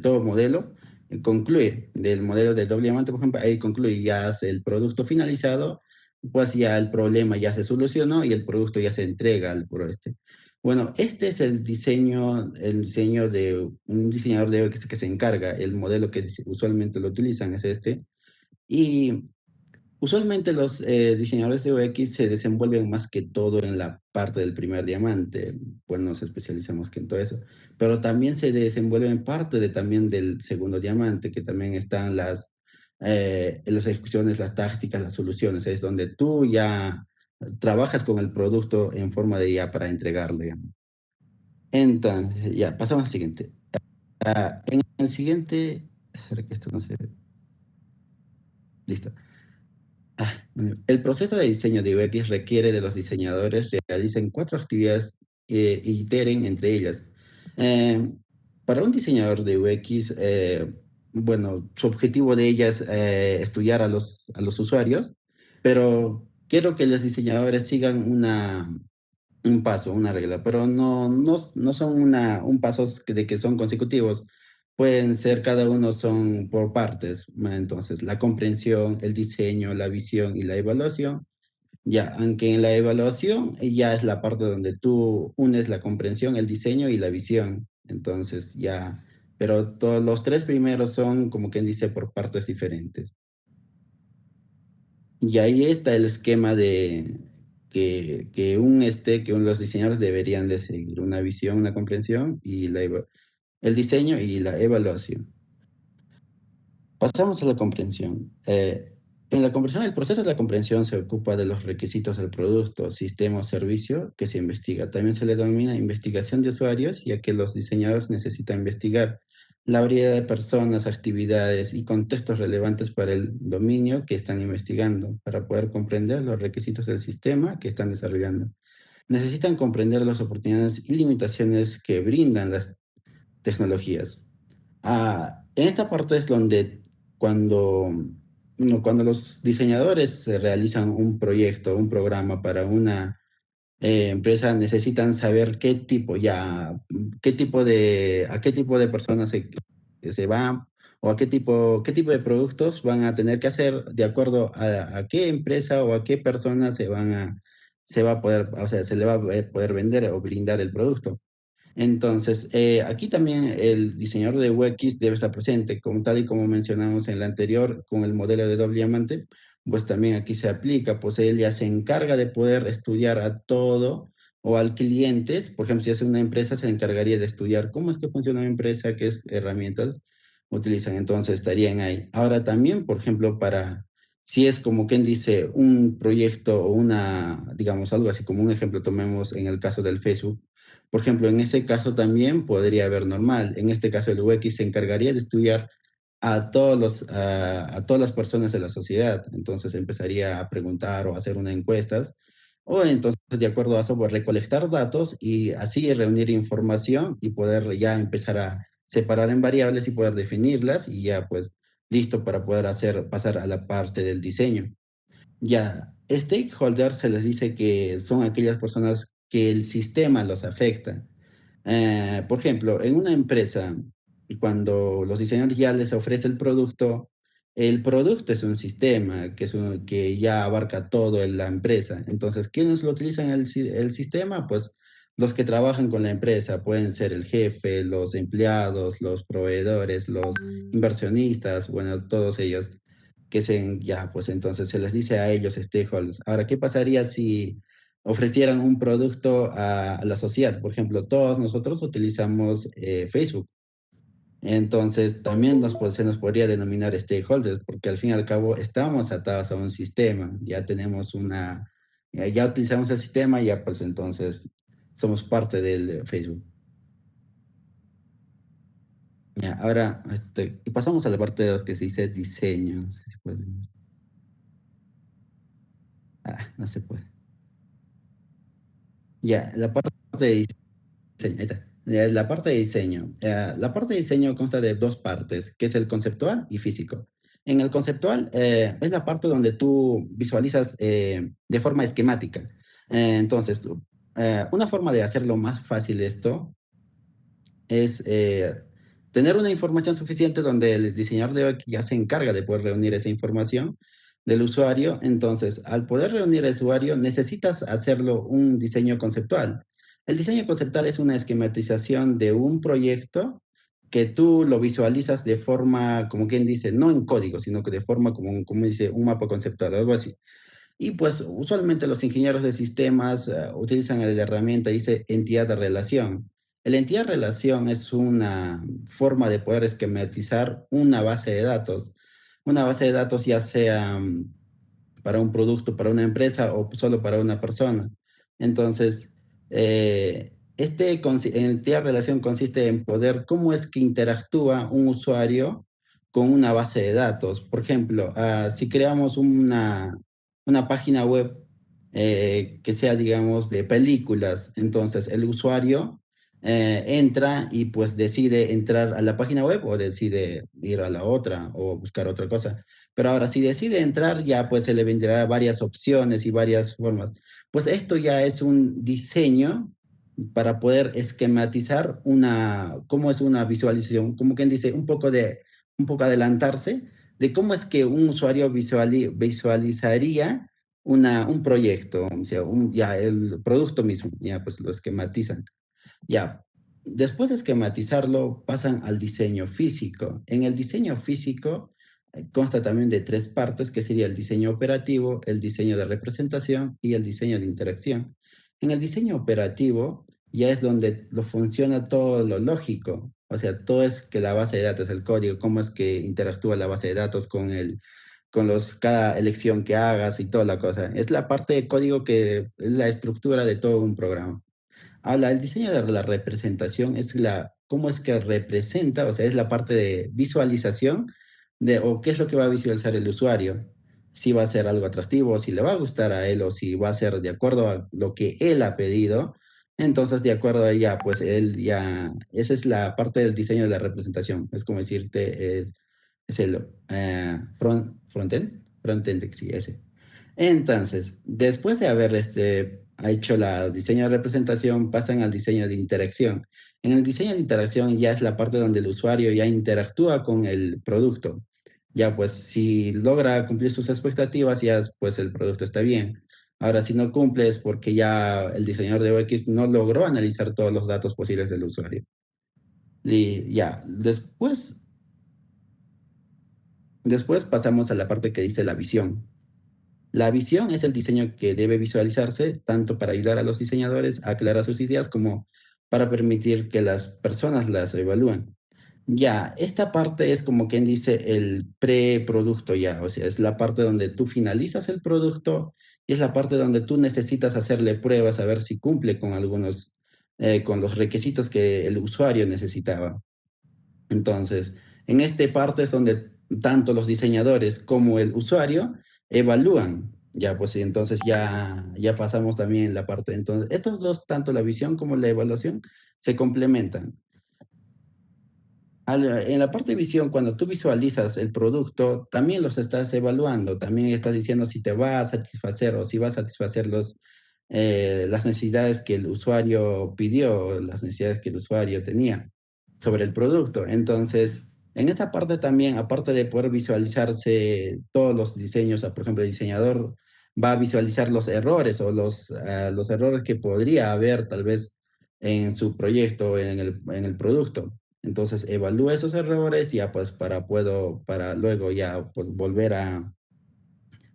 todo modelo concluye, del modelo de doble diamante, por ejemplo, ahí concluye, ya es el producto finalizado, pues ya el problema ya se solucionó y el producto ya se entrega al pro. Bueno, este es el diseño de un diseñador de UX que se encarga, el modelo que usualmente lo utilizan es y usualmente los diseñadores de UX se desenvuelven más que todo en la parte del primer diamante, pues nos especializamos que en todo eso, pero también se desenvuelven en parte también del segundo diamante, que también están las ejecuciones, las tácticas, las soluciones, es donde tú ya trabajas con el producto en forma de ya para entregarlo, digamos. Entonces, ya, pasamos al siguiente. En el siguiente, espera que esto no se... Listo. Bueno, el proceso de diseño de UX requiere de los diseñadores realicen 4 actividades y iteren entre ellas. Eh, para un diseñador de UX, bueno, su objetivo de ellas es estudiar a los usuarios, pero quiero que los diseñadores sigan un paso, una regla, pero no son un paso de que son consecutivos. Pueden ser, cada uno son por partes. Entonces, la comprensión, el diseño, la visión y la evaluación. Ya, aunque en la evaluación ya es la parte donde tú unes la comprensión, el diseño y la visión. Entonces, ya, pero todos los 3 primeros son, como quien dice, por partes diferentes. Y ahí está el esquema de que los diseñadores deberían de seguir, una visión, una comprensión y el diseño y la evaluación. Pasamos a la comprensión. En la comprensión, el proceso de la comprensión se ocupa de los requisitos del producto, sistema o servicio que se investiga. También se le denomina investigación de usuarios, ya que los diseñadores necesitan investigar la variedad de personas, actividades y contextos relevantes para el dominio que están investigando, para poder comprender los requisitos del sistema que están desarrollando. Necesitan comprender las oportunidades y limitaciones que brindan las tecnologías. En esta parte es donde cuando, cuando los diseñadores realizan un proyecto, un programa para una empresa, necesitan saber a qué tipo de personas se van o qué tipo de productos van a tener que hacer de acuerdo a qué empresa o a qué persona se va a poder, o sea, se le va a poder vender o brindar el producto. Entonces, aquí también el diseñador de UX debe estar presente, como tal y como mencionamos en el anterior, con el modelo de doble diamante, pues también aquí se aplica, pues él ya se encarga de poder estudiar a todo o al clientes, por ejemplo, si es una empresa, se encargaría de estudiar cómo es que funciona una empresa, qué herramientas utilizan, entonces estarían ahí. Ahora también, por ejemplo, si es como quien dice, un proyecto o digamos, algo así como un ejemplo, tomemos en el caso del Facebook, por ejemplo, en ese caso también podría haber normal. En este caso, el UX se encargaría de estudiar a todas las personas de la sociedad. Entonces empezaría a preguntar o a hacer una encuestas. O entonces, de acuerdo a eso, pues, recolectar datos y así reunir información y poder ya empezar a separar en variables y poder definirlas y ya pues listo para poder pasar a la parte del diseño. Ya, stakeholders se les dice que son aquellas personas que el sistema los afecta. Por ejemplo, en una empresa, cuando los diseñadores ya les ofrece el producto es un sistema que ya abarca todo en la empresa. Entonces, ¿quiénes lo utilizan el sistema? Pues los que trabajan con la empresa, pueden ser el jefe, los empleados, los proveedores, los inversionistas, bueno, todos ellos que se, ya, pues entonces se les dice a ellos stakeholders. Ahora, ¿qué pasaría si ofrecieran un producto a la sociedad? Por ejemplo, todos nosotros utilizamos Facebook. Entonces, también se nos podría denominar stakeholders, porque al fin y al cabo estamos atados a un sistema, ya tenemos ya utilizamos el sistema, ya pues entonces somos parte del Facebook. Ya, ahora, y pasamos a la parte de los que se dice diseño. No sé si pueden- no se puede. Ya, la parte de diseño. Ahí está. La parte de diseño. La parte de diseño consta de dos partes, que es el conceptual y físico. En el conceptual es la parte donde tú visualizas de forma esquemática. Entonces, una forma de hacerlo más fácil esto es tener una información suficiente donde el diseñador de UX ya se encarga de poder reunir esa información del usuario. Entonces, al poder reunir al usuario, necesitas hacerlo un diseño conceptual. El diseño conceptual es una esquematización de un proyecto que tú lo visualizas de forma, como quien dice, no en código, sino que de forma como dice, un mapa conceptual, algo así. Y pues usualmente los ingenieros de sistemas utilizan la herramienta, dice entidad de relación. La entidad de relación es una forma de poder esquematizar una base de datos. Una base de datos ya sea para un producto, para una empresa o solo para una persona. Entonces, entidad de relación consiste en poder, cómo es que interactúa un usuario con una base de datos. Por ejemplo, si creamos una página web que sea, digamos, de películas. Entonces, el usuario entra y pues decide entrar a la página web o decide ir a la otra o buscar otra cosa. Pero ahora, si decide entrar, ya pues se le vendrá varias opciones y varias formas. Pues esto ya es un diseño para poder esquematizar cómo es una visualización, como quien dice, un poco adelantarse de cómo es que un usuario visualizaría un proyecto, o sea, ya el producto mismo, ya pues lo esquematizan. Ya, después de esquematizarlo, pasan al diseño físico. En el diseño físico consta también de tres partes, que sería el diseño operativo, el diseño de representación y el diseño de interacción. En el diseño operativo ya es donde lo funciona todo lo lógico, o sea, todo es que la base de datos, el código, cómo es que interactúa la base de datos cada elección que hagas y toda la cosa. Es la parte de código que es la estructura de todo un programa. El diseño de la representación es cómo es que representa, o sea, es la parte de visualización o qué es lo que va a visualizar el usuario. Si va a ser algo atractivo, si le va a gustar a él o si va a ser de acuerdo a lo que él ha pedido. Entonces, de acuerdo a ella, pues esa es la parte del diseño de la representación. Es como decirte, es el frontend, sí, ese. Entonces, después de haber hecho el diseño de representación, pasan al diseño de interacción. En el diseño de interacción ya es la parte donde el usuario ya interactúa con el producto. Ya pues si logra cumplir sus expectativas, ya pues el producto está bien. Ahora, si no cumple es porque ya el diseñador de UX no logró analizar todos los datos posibles del usuario. Y ya, después pasamos a la parte que dice la visión. La visión es el diseño que debe visualizarse tanto para ayudar a los diseñadores a aclarar sus ideas como para permitir que las personas las evalúen. Ya, esta parte es como quien dice el preproducto ya, o sea, es la parte donde tú finalizas el producto y es la parte donde tú necesitas hacerle pruebas a ver si cumple con los requisitos que el usuario necesitaba. Entonces, en esta parte es donde tanto los diseñadores como el usuario evalúan. Ya, pues sí, entonces ya pasamos también la parte. Entonces, estos dos, tanto la visión como la evaluación, se complementan. En la parte de visión, cuando tú visualizas el producto, también los estás evaluando, también estás diciendo si te va a satisfacer o si va a satisfacer las necesidades que el usuario pidió, las necesidades que el usuario tenía sobre el producto. Entonces, en esta parte también, aparte de poder visualizarse todos los diseños, por ejemplo, el diseñador va a visualizar los errores o los errores que podría haber tal vez en su proyecto, en el producto. Entonces evalúa esos errores ya pues para luego ya pues volver a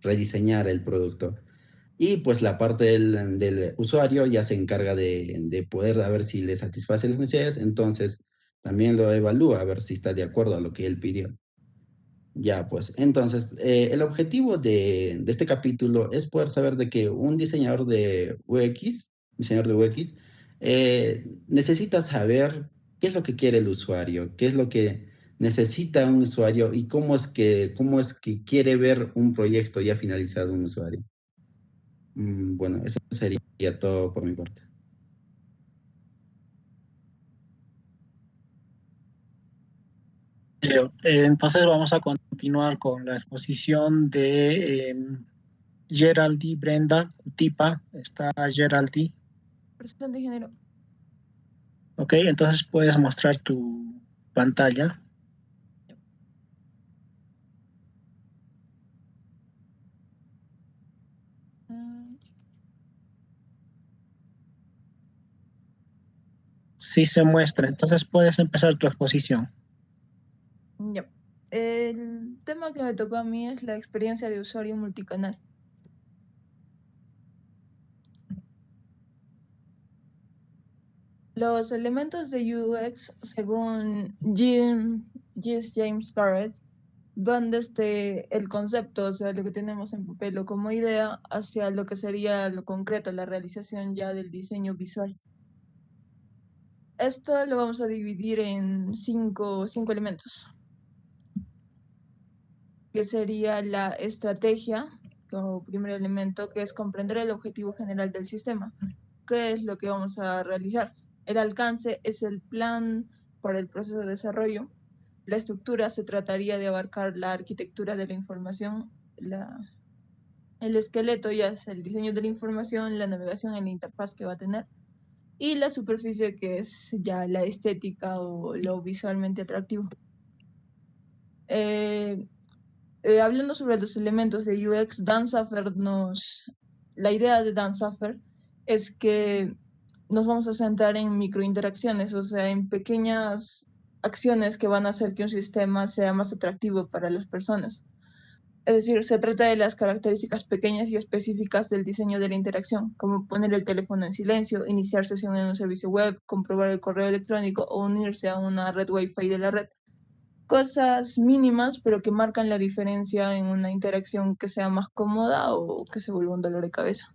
rediseñar el producto. Y pues la parte del usuario ya se encarga de poder a ver si le satisface las necesidades, entonces también lo evalúa a ver si está de acuerdo a lo que él pidió. Ya, pues entonces el objetivo de este capítulo es poder saber de que un diseñador de UX, necesita saber qué es lo que quiere el usuario, qué es lo que necesita un usuario y cómo es que quiere ver un proyecto ya finalizado un usuario. Bueno, eso sería todo por mi parte. Entonces vamos a continuar con la exposición de Geraldi Brenda Cutipa. Está Geraldi. Presente, ingeniero. Ok, entonces puedes mostrar tu pantalla. Sí se muestra, entonces puedes empezar tu exposición. Ya. El tema que me tocó a mí es la experiencia de usuario multicanal. Los elementos de UX, según James Barrett, van desde el concepto, o sea, lo que tenemos en papel o como idea, hacia lo que sería lo concreto, la realización ya del diseño visual. Esto lo vamos a dividir en cinco elementos, que sería la estrategia, como primer elemento, que es comprender el objetivo general del sistema. ¿Qué es lo que vamos a realizar? El alcance es el plan para el proceso de desarrollo. La estructura se trataría de abarcar la arquitectura de la información, el esqueleto ya es el diseño de la información, la navegación en la interfaz que va a tener, y la superficie que es ya la estética o lo visualmente atractivo. Hablando sobre los elementos de UX, la idea de Dan Saffer es que nos vamos a centrar en microinteracciones, o sea, en pequeñas acciones que van a hacer que un sistema sea más atractivo para las personas. Es decir, se trata de las características pequeñas y específicas del diseño de la interacción, como poner el teléfono en silencio, iniciar sesión en un servicio web, comprobar el correo electrónico o unirse a una red Wi-Fi de la red. Cosas mínimas, pero que marcan la diferencia en una interacción que sea más cómoda o que se vuelva un dolor de cabeza.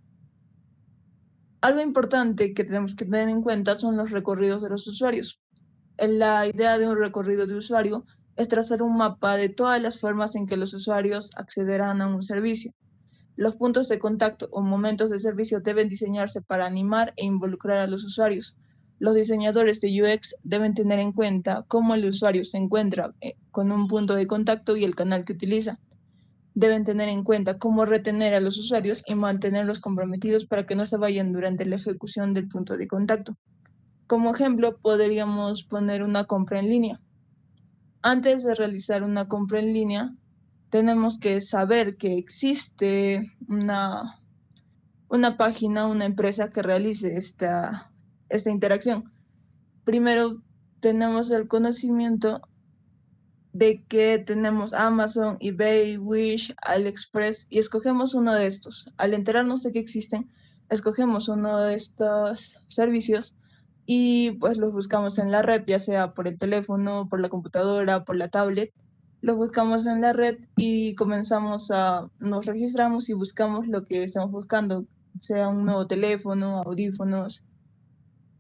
Algo importante que tenemos que tener en cuenta son los recorridos de los usuarios. La idea de un recorrido de usuario es trazar un mapa de todas las formas en que los usuarios accederán a un servicio. Los puntos de contacto o momentos de servicio deben diseñarse para animar e involucrar a los usuarios. Los diseñadores de UX deben tener en cuenta cómo el usuario se encuentra con un punto de contacto y el canal que utiliza. Deben tener en cuenta cómo retener a los usuarios y mantenerlos comprometidos para que no se vayan durante la ejecución del punto de contacto. Como ejemplo, podríamos poner una compra en línea. Antes de realizar una compra en línea, tenemos que saber que existe una página, una empresa que realice esta interacción. Primero tenemos el conocimiento de que tenemos Amazon, eBay, Wish, AliExpress y escogemos uno de estos. Al enterarnos de que existen, escogemos uno de estos servicios y pues los buscamos en la red, ya sea por el teléfono, por la computadora, por la tablet. Los buscamos en la red y nos registramos y buscamos lo que estamos buscando, sea un nuevo teléfono, audífonos,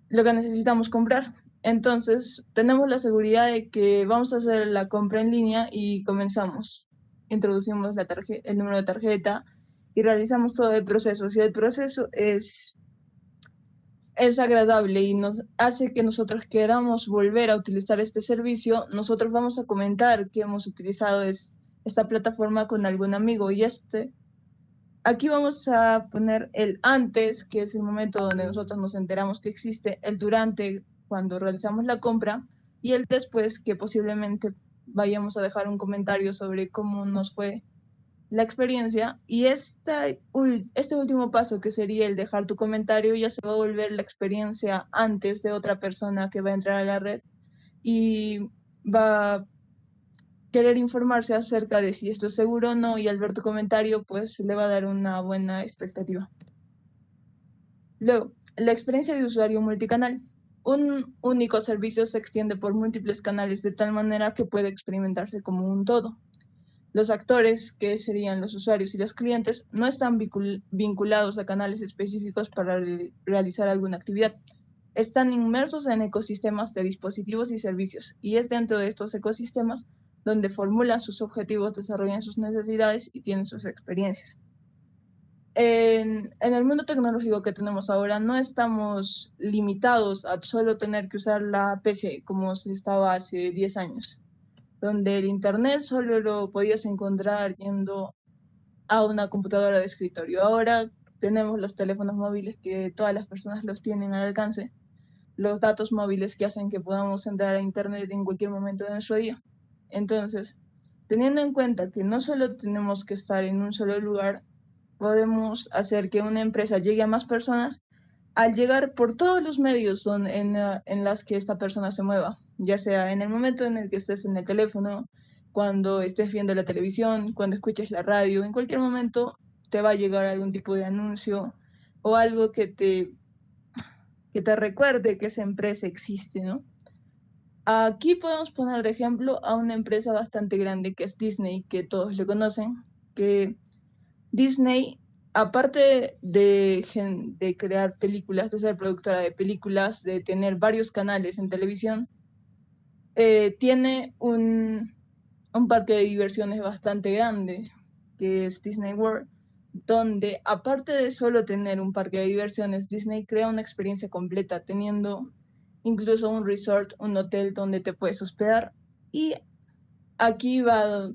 lo que necesitamos comprar. Entonces, tenemos la seguridad de que vamos a hacer la compra en línea y comenzamos. Introducimos el número de tarjeta y realizamos todo el proceso. Si el proceso es agradable y nos hace que nosotros queramos volver a utilizar este servicio, nosotros vamos a comentar que hemos utilizado esta plataforma con algún amigo y aquí vamos a poner el antes, que es el momento donde nosotros nos enteramos que existe, el durante, cuando realizamos la compra, y el después, que posiblemente vayamos a dejar un comentario sobre cómo nos fue la experiencia, y este último paso, que sería el dejar tu comentario, ya se va a volver la experiencia antes de otra persona que va a entrar a la red y va a querer informarse acerca de si esto es seguro o no, y al ver tu comentario pues le va a dar una buena expectativa. Luego, la experiencia de usuario multicanal. Un único servicio se extiende por múltiples canales de tal manera que puede experimentarse como un todo. Los actores, que serían los usuarios y los clientes, no están vinculados a canales específicos para realizar alguna actividad. Están inmersos en ecosistemas de dispositivos y servicios, y es dentro de estos ecosistemas donde formulan sus objetivos, desarrollan sus necesidades y tienen sus experiencias. En el mundo tecnológico que tenemos ahora, no estamos limitados a solo tener que usar la PC como se estaba hace 10 años, donde el internet solo lo podías encontrar yendo a una computadora de escritorio. Ahora tenemos los teléfonos móviles, que todas las personas los tienen al alcance, los datos móviles que hacen que podamos entrar a internet en cualquier momento de nuestro día. Entonces, teniendo en cuenta que no solo tenemos que estar en un solo lugar, podemos hacer que una empresa llegue a más personas al llegar por todos los medios en las que esta persona se mueva, ya sea en el momento en el que estés en el teléfono, cuando estés viendo la televisión, cuando escuches la radio, en cualquier momento te va a llegar algún tipo de anuncio o algo que te recuerde que esa empresa existe, ¿no? Aquí podemos poner de ejemplo a una empresa bastante grande que es Disney, que todos le conocen, que Disney, aparte de crear películas, de ser productora de películas, de tener varios canales en televisión, tiene un parque de diversiones bastante grande, que es Disney World, donde aparte de solo tener un parque de diversiones, Disney crea una experiencia completa, teniendo incluso un resort, un hotel donde te puedes hospedar. Y aquí va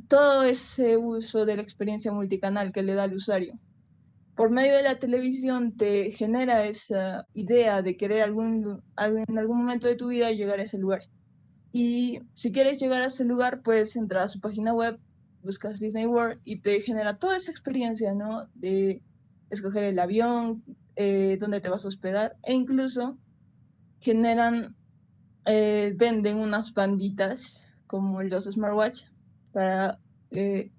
todo ese uso de la experiencia multicanal que le da al usuario. Por medio de la televisión te genera esa idea de querer en algún momento de tu vida llegar a ese lugar. Y si quieres llegar a ese lugar, puedes entrar a su página web, buscas Disney World y te genera toda esa experiencia, ¿no? De escoger el avión, dónde te vas a hospedar, e incluso generan, venden unas banditas como los smartwatch para, eh,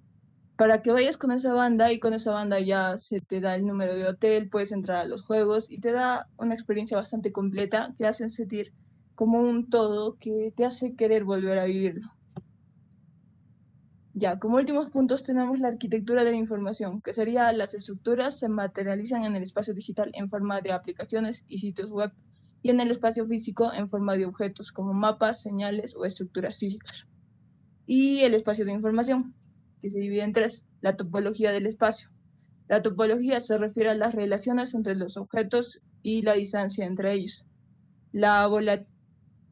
para que vayas con esa banda, y con esa banda ya se te da el número de hotel, puedes entrar a los juegos y te da una experiencia bastante completa que hacen sentir como un todo que te hace querer volver a vivirlo. Ya, como últimos puntos tenemos la arquitectura de la información, que sería las estructuras se materializan en el espacio digital en forma de aplicaciones y sitios web, y en el espacio físico en forma de objetos como mapas, señales o estructuras físicas. Y el espacio de información, que se divide en tres: la topología del espacio. La topología se refiere a las relaciones entre los objetos y la distancia entre ellos. La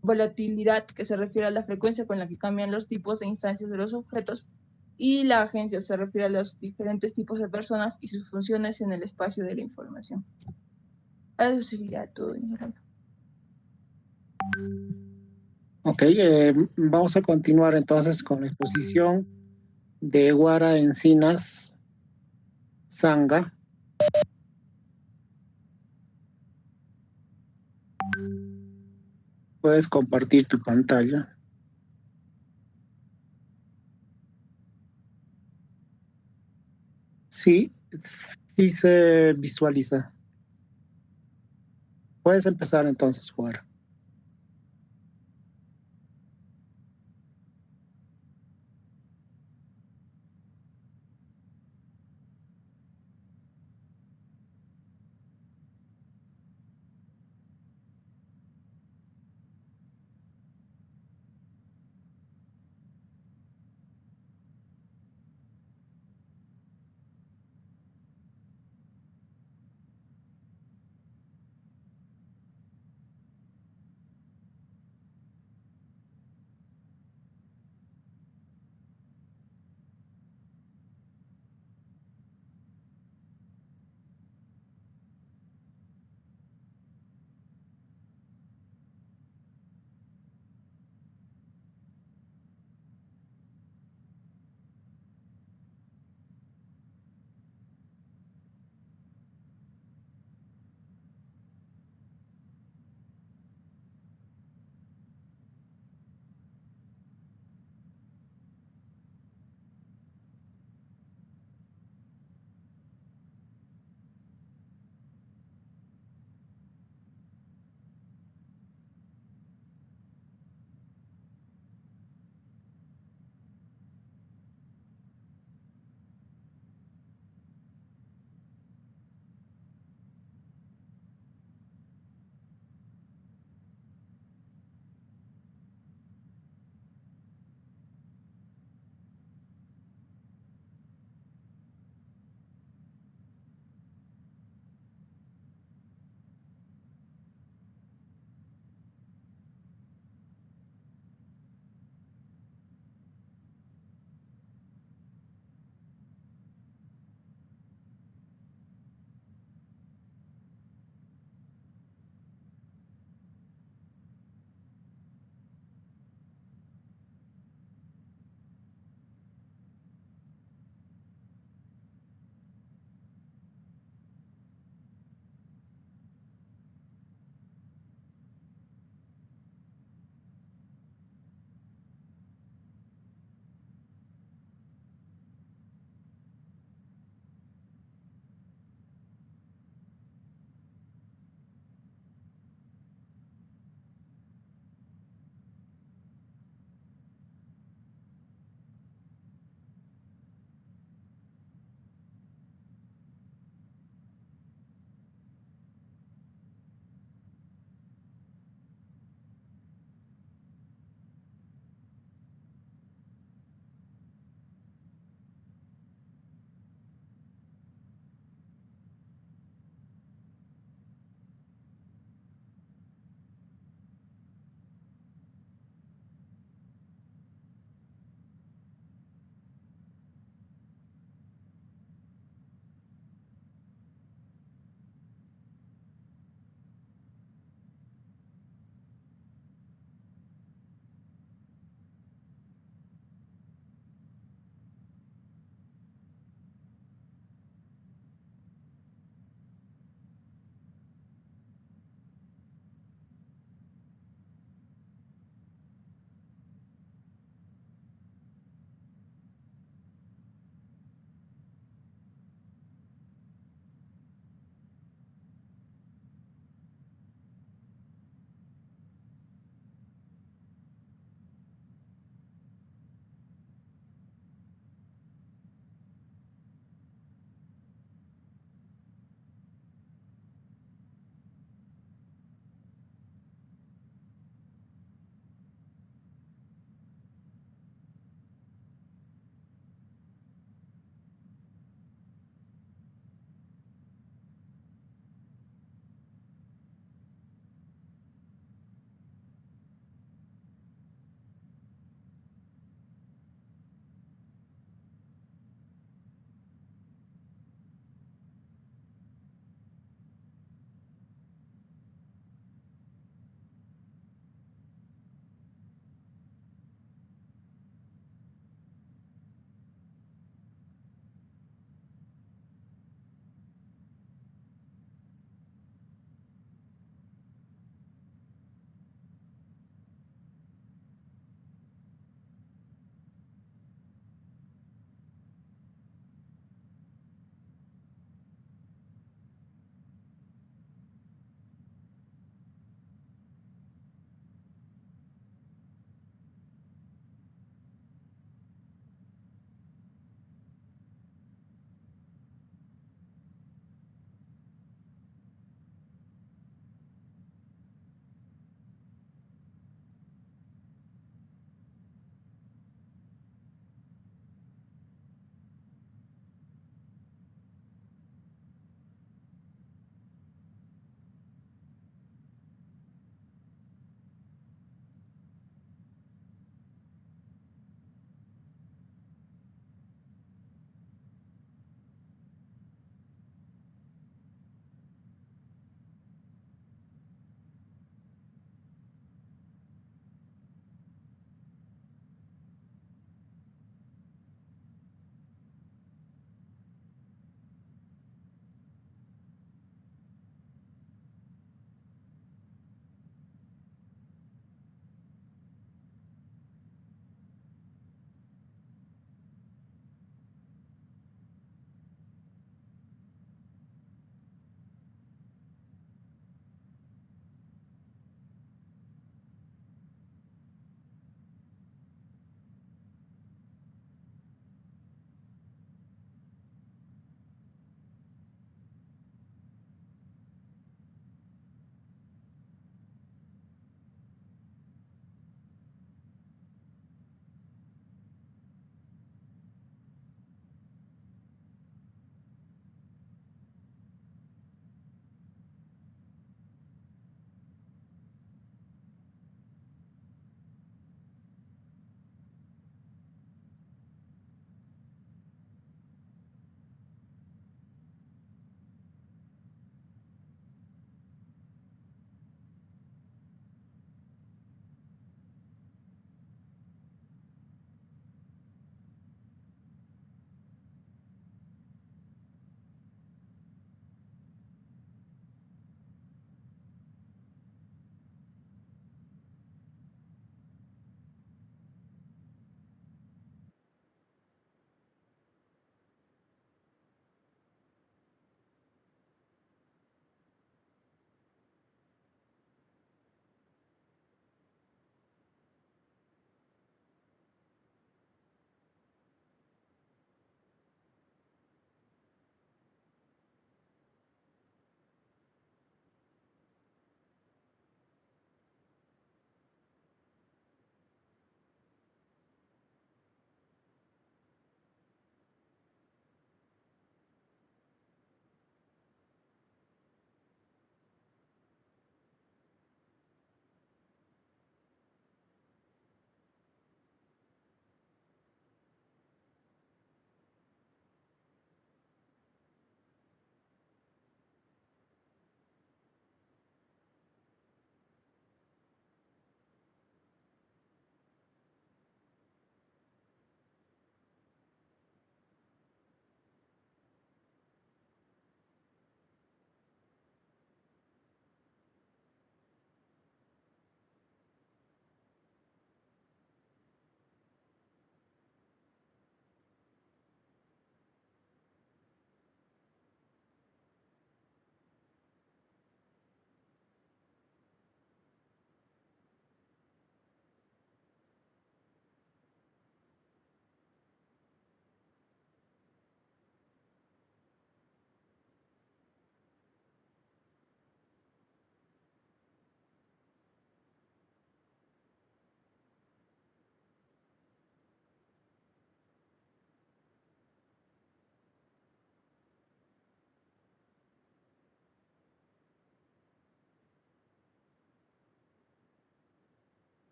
volatilidad, que se refiere a la frecuencia con la que cambian los tipos e instancias de los objetos. Y la agencia se refiere a los diferentes tipos de personas y sus funciones en el espacio de la información. Eso sería todo, Ingeniero. Ok, vamos a continuar entonces con la exposición de Guara Encinas Sanga. Puedes compartir tu pantalla. Sí, sí se visualiza. Puedes empezar entonces, Guara.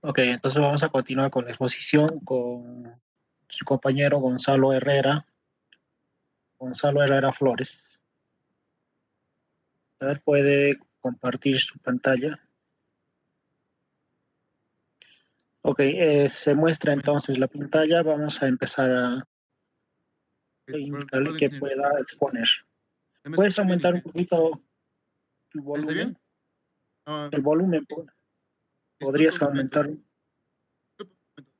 Ok, entonces vamos a continuar con la exposición con su compañero Gonzalo Herrera. Gonzalo Herrera Flores. A ver, puede compartir su pantalla. Ok, se muestra entonces la pantalla. Vamos a empezar a indicarle Perdón, que ingeniero. pueda exponer. ¿Me ¿Puedes escucha bien, aumentar un ingeniero? poquito el ¿Está bien? volumen? Ah, El volumen, sí. Disculpa podrías un momento. aumentar. Disculpa un momento.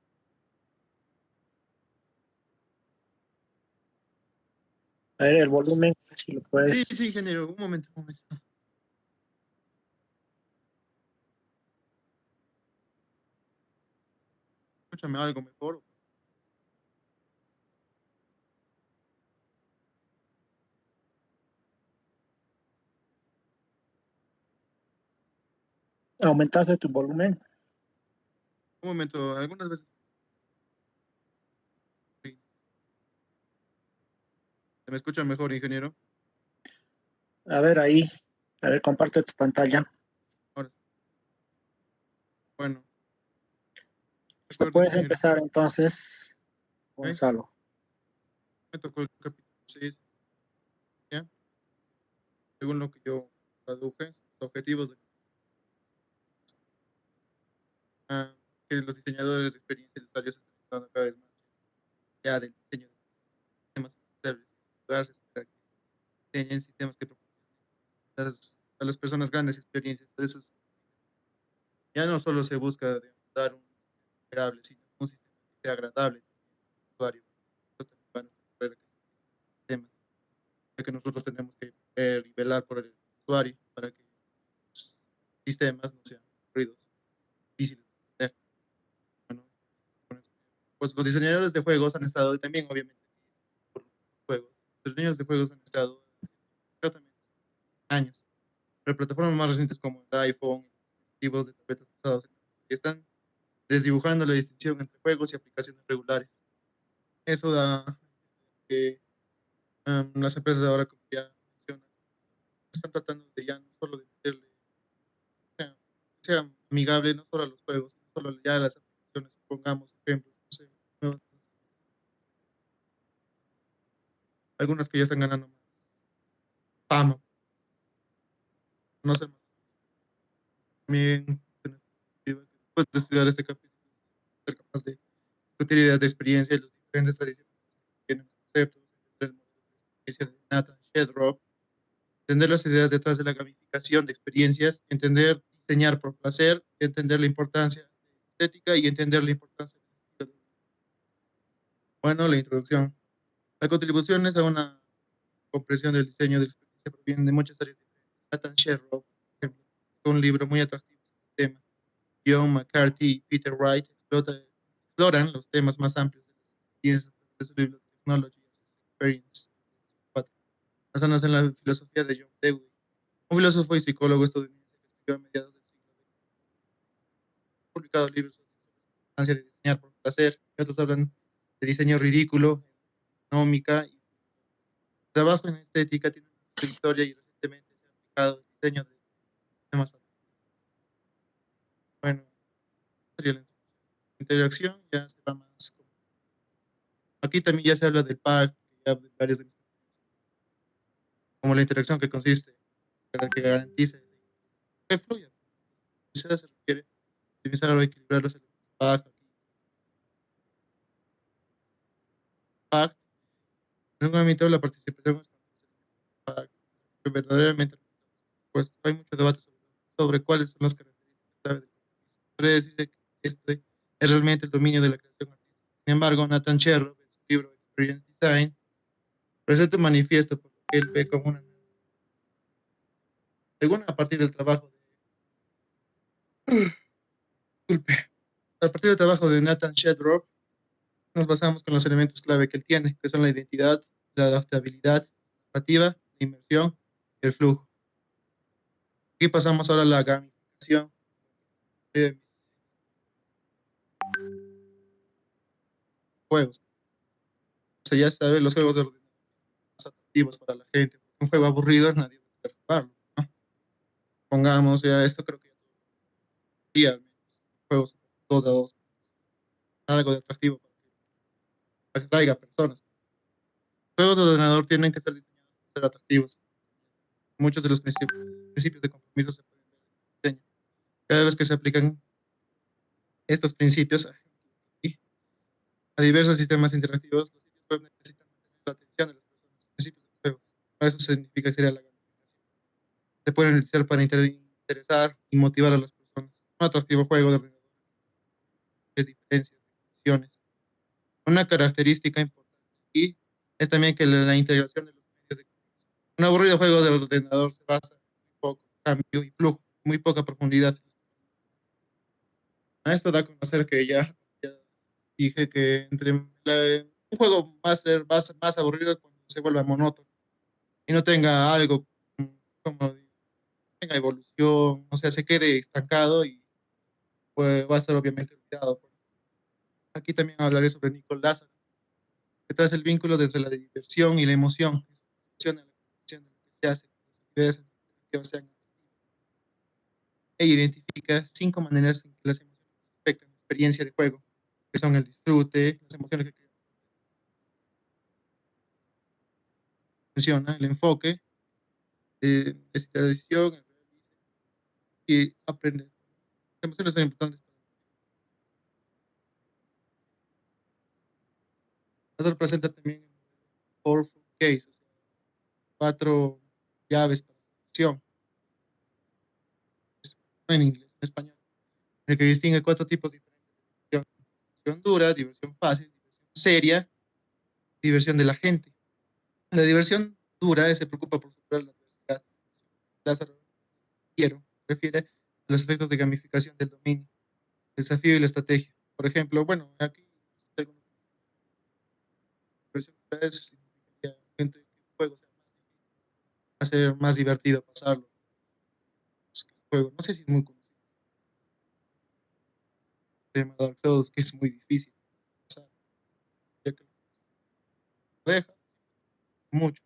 A ver, el volumen, si lo Sí, puedes. ingeniero, un momento, un momento. Escúchame algo mejor. ¿Aumentaste tu volumen? Un momento, algunas veces. Sí. ¿Se me escucha mejor, ingeniero? A ver, ahí. A ver, comparte tu pantalla. Ahora sí. Bueno, de Listo, acuerdo, puedes ingeniero. empezar entonces, Ok, Gonzalo. me tocó el capítulo 6, ¿ya? Según lo que yo traduje, los objetivos de que los diseñadores de experiencia de usuarios están entrando cada vez más ya del diseño de sistemas servicios. En lugar, se espera que diseñen sistemas que proporcionen a las personas grandes experiencias. Eso es, ya no solo se busca digamos, dar un sistema operable, sino un sistema que sea agradable también al usuario. Eso también va a nuestra carrera, que son sistemas, ya que nosotros tenemos que ver y velar por el usuario para que los sistemas no sean aburridos, difíciles de entender. Bueno, pues los diseñadores de juegos han estado, y también obviamente por los juegos, los diseñadores de juegos han estado exactamente años, pero plataformas más recientes como el iPhone, y los dispositivos de tabletas basados en que están desdibujando la distinción entre juegos y aplicaciones regulares. Eso da que las empresas ahora, como ya mencionan, están tratando de ya no solo de meterle, sea, sea amigable no solo a los juegos, sino solo ya a las aplicaciones, pongamos ejemplos, no sé, nuevas, algunas que ya están ganando más fama, no sé más. También en esta perspectiva, que después de estudiar este capítulo, ser capaz de discutir ideas de experiencia y las diferentes tradiciones que tienen los conceptos, entender el modelo de experiencia de Nathan Shedrock, entender las ideas detrás de la gamificación de experiencias, entender diseñar por placer, entender la importancia de la estética y entender la importancia del estilo de vida. Bueno, la introducción. Las contribuciones a una comprensión del diseño de la experiencia provienen de muchas áreas diferentes. Nathan Shedrock, por ejemplo, un libro muy atractivo sobre el tema. John McCarthy y Peter Wright exploran los temas más amplios de las experiencias a través de su libro Technology as Experience, basándose en la filosofía de John Dewey, un filósofo y psicólogo estadounidense que escribió a mediados del siglo XX. Ha publicado libros sobre la importancia de diseñar por placer, y otros hablan de diseño ridículo, económica y el trabajo en estética tiene una trayectoria y recientemente se ha aplicado el diseño de sistemas atractivos. Bueno, sería la interacción, ya se va más. Aquí también ya se habla del PAC, que ya de varios de mis compañeros, como la interacción que consiste para que garantice que fluya. Se requiere optimizar o equilibrar los elementos PAC. PAC, en un ámbito la participación es cuando los elementos PAC que verdaderamente pues hay mucho debate sobre cuáles son las características clave del compromiso. Puede decir que este es realmente el dominio de la creación artística. Sin embargo, Nathan Sherrock, en su libro Experience Design, presenta un manifiesto por lo que él ve como una, según a partir del trabajo disculpe, a partir del trabajo de Nathan Shedrock, nos basamos con los elementos clave que él tiene, que son la identidad, la adaptabilidad, la narrativa, la inmersión y el flujo. Aquí pasamos ahora a la gamificación de mis juegos. O sea, ya sabes, los juegos de ordenador más atractivos para la gente. Un juego aburrido, nadie va a querer jugarlo, ¿no? Pongamos ya esto, creo que ya todo el día, al menos, juegos. todos, algo de atractivo para que atraiga personas. Los juegos de ordenador tienen que ser diseñados para ser atractivos. Muchos de los principios de compromiso se pueden ver en el diseño. Cada vez que se aplican estos principios a diversos sistemas interactivos, los sitios web necesitan mantener la atención de las personas, los principios de los juegos. Eso significa que sería la gamificación. Se pueden utilizar para interesar y motivar a las personas. Un atractivo juego de ordenador es diferencias de condiciones. Una característica importante aquí es también que la integración de los medios de comunicación. Un aburrido juego de ordenador se basa en muy poco cambio y flujo, muy poca profundidad. A esto da a conocer que ya dije que un juego va a ser más aburrido cuando se vuelva monótono y no tenga algo como tenga evolución, o sea, se quede estancado y pues, va a ser obviamente olvidado. Aquí también hablaré sobre Nicolás, que traza el vínculo desde la diversión y la emoción, a la conexión de lo que se hace, las actividades que sean atractivas. E identifica 5 maneras en que las emociones afectan la experiencia de juego, que son el disfrute, las emociones que menciona, el enfoque, esta decisión, el realismo y aprender. Las emociones son importantes para nosotros. Presenta también el modelo Powerful Case, o sea, 4 llaves para la acción, no en inglés, en español, en el que distingue 4 tipos diferentes de diversión: diversión dura, diversión fácil, diversión seria, diversión de la gente. La diversión dura se preocupa por superar la adversidad. Lázaro Quiero refiere a los efectos de gamificación del dominio, el desafío y la estrategia. Por ejemplo, bueno, aquí algunos diversión dura significaría gente que el juego sea más difícil, va a ser más divertido pasarlo. Es que el juego, no sé si es muy conocido, se llama Dark Souls, que es muy difícil pasar, ya que lo deja mucho.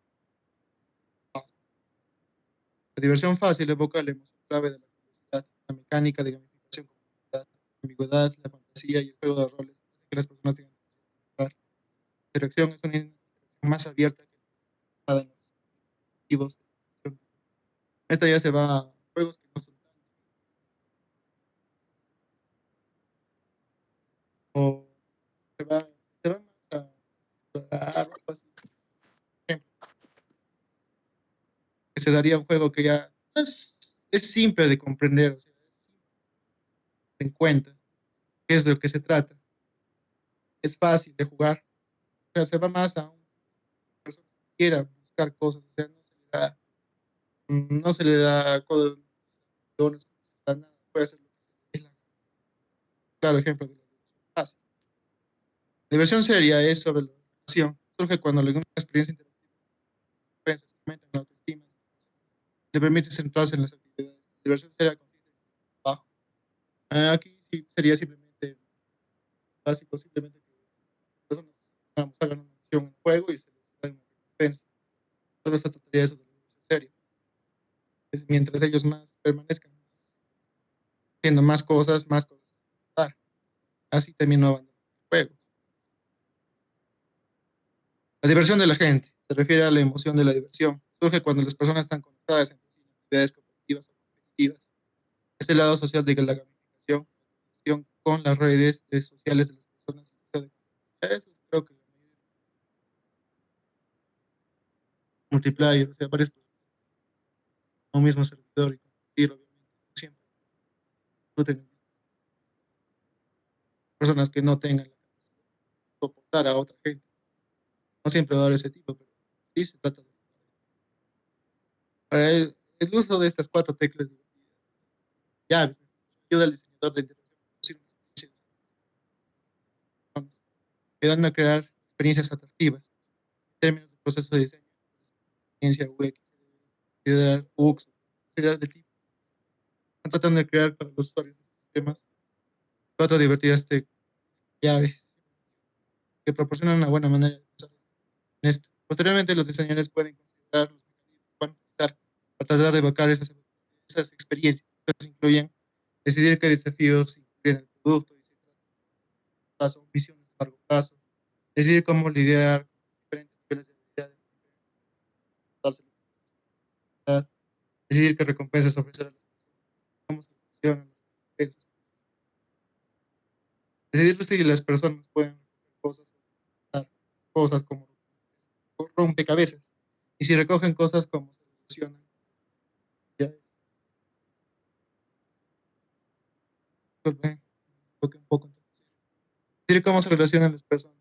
La diversión fácil evoca la emoción clave de la curiosidad, la mecánica de gamificación como la ambigüedad, la fantasía y el juego de roles, hace que las personas tengan que jugar. La interacción es una interacción más abierta que la en los objetivos de la interacción. Esta ya se va a juegos que no son tan o se va, se va más a explorar o algo así. Por ejemplo, que se daría un juego que ya es simple de comprender, o sea, es simple en cuenta qué es de lo que se trata, es fácil de jugar, o sea, se va más a una persona que quiera buscar cosas, o sea, no se le da dones, no se le da nada, puede hacer lo que se le dé la gana. Claro ejemplo de la diversión fácil. La diversión seria es sobre la relación, surge cuando alguna experiencia interactiva aumentan la autoestima, le permite centrarse en las actividades. La diversión seria consiste en trabajo. Aquí sí sería simplemente básico, simplemente que las personas digamos, hagan una acción en el juego y se les da una recompensa. Solo se trataría de eso de la diversión seria. Es mientras ellos más permanezcan haciendo más cosas a dar. Así también no abandonan el juego. La diversión de la gente se refiere a la emoción de la diversión. Surge cuando las personas están conectadas entre sí en actividades cooperativas o competitivas. Es el lado social de la gamificación, la conexión con las redes sociales de las personas. Eso creo que multiplayer, o sea, varias personas a un mismo servidor y compartir, obviamente, no siempre disfruten, personas que no tengan la capacidad de soportar a otra gente. No siempre va a dar ese tipo, pero sí se trata de. Para el uso de estas 4 teclas llaves ayuda al diseñador de interacción a producir una experiencia ayudando a crear experiencias atractivas. En términos de proceso de diseño, experiencia UX, considerar UX, considerar de tipo. Están tratando de crear para los usuarios de sistemas 4 divertidas llaves que proporcionan una buena manera de pensar en esto. Posteriormente, los diseñadores pueden considerar los mecanismos que van a utilizar para tratar de evocar esas experiencias. Estos incluyen decidir qué desafíos incluir en el producto, plazo, visiones de largo plazo, decidir cómo lidiar con diferentes niveles de habilidades, decidir qué recompensas ofrecer a las personas, cómo se relacionan las recompensas, decidir si las personas pueden recoger cosas como rompecabezas, y si recogen cosas como se relacionan. Ya disculpen, creo que un poco decir cómo se relacionan las personas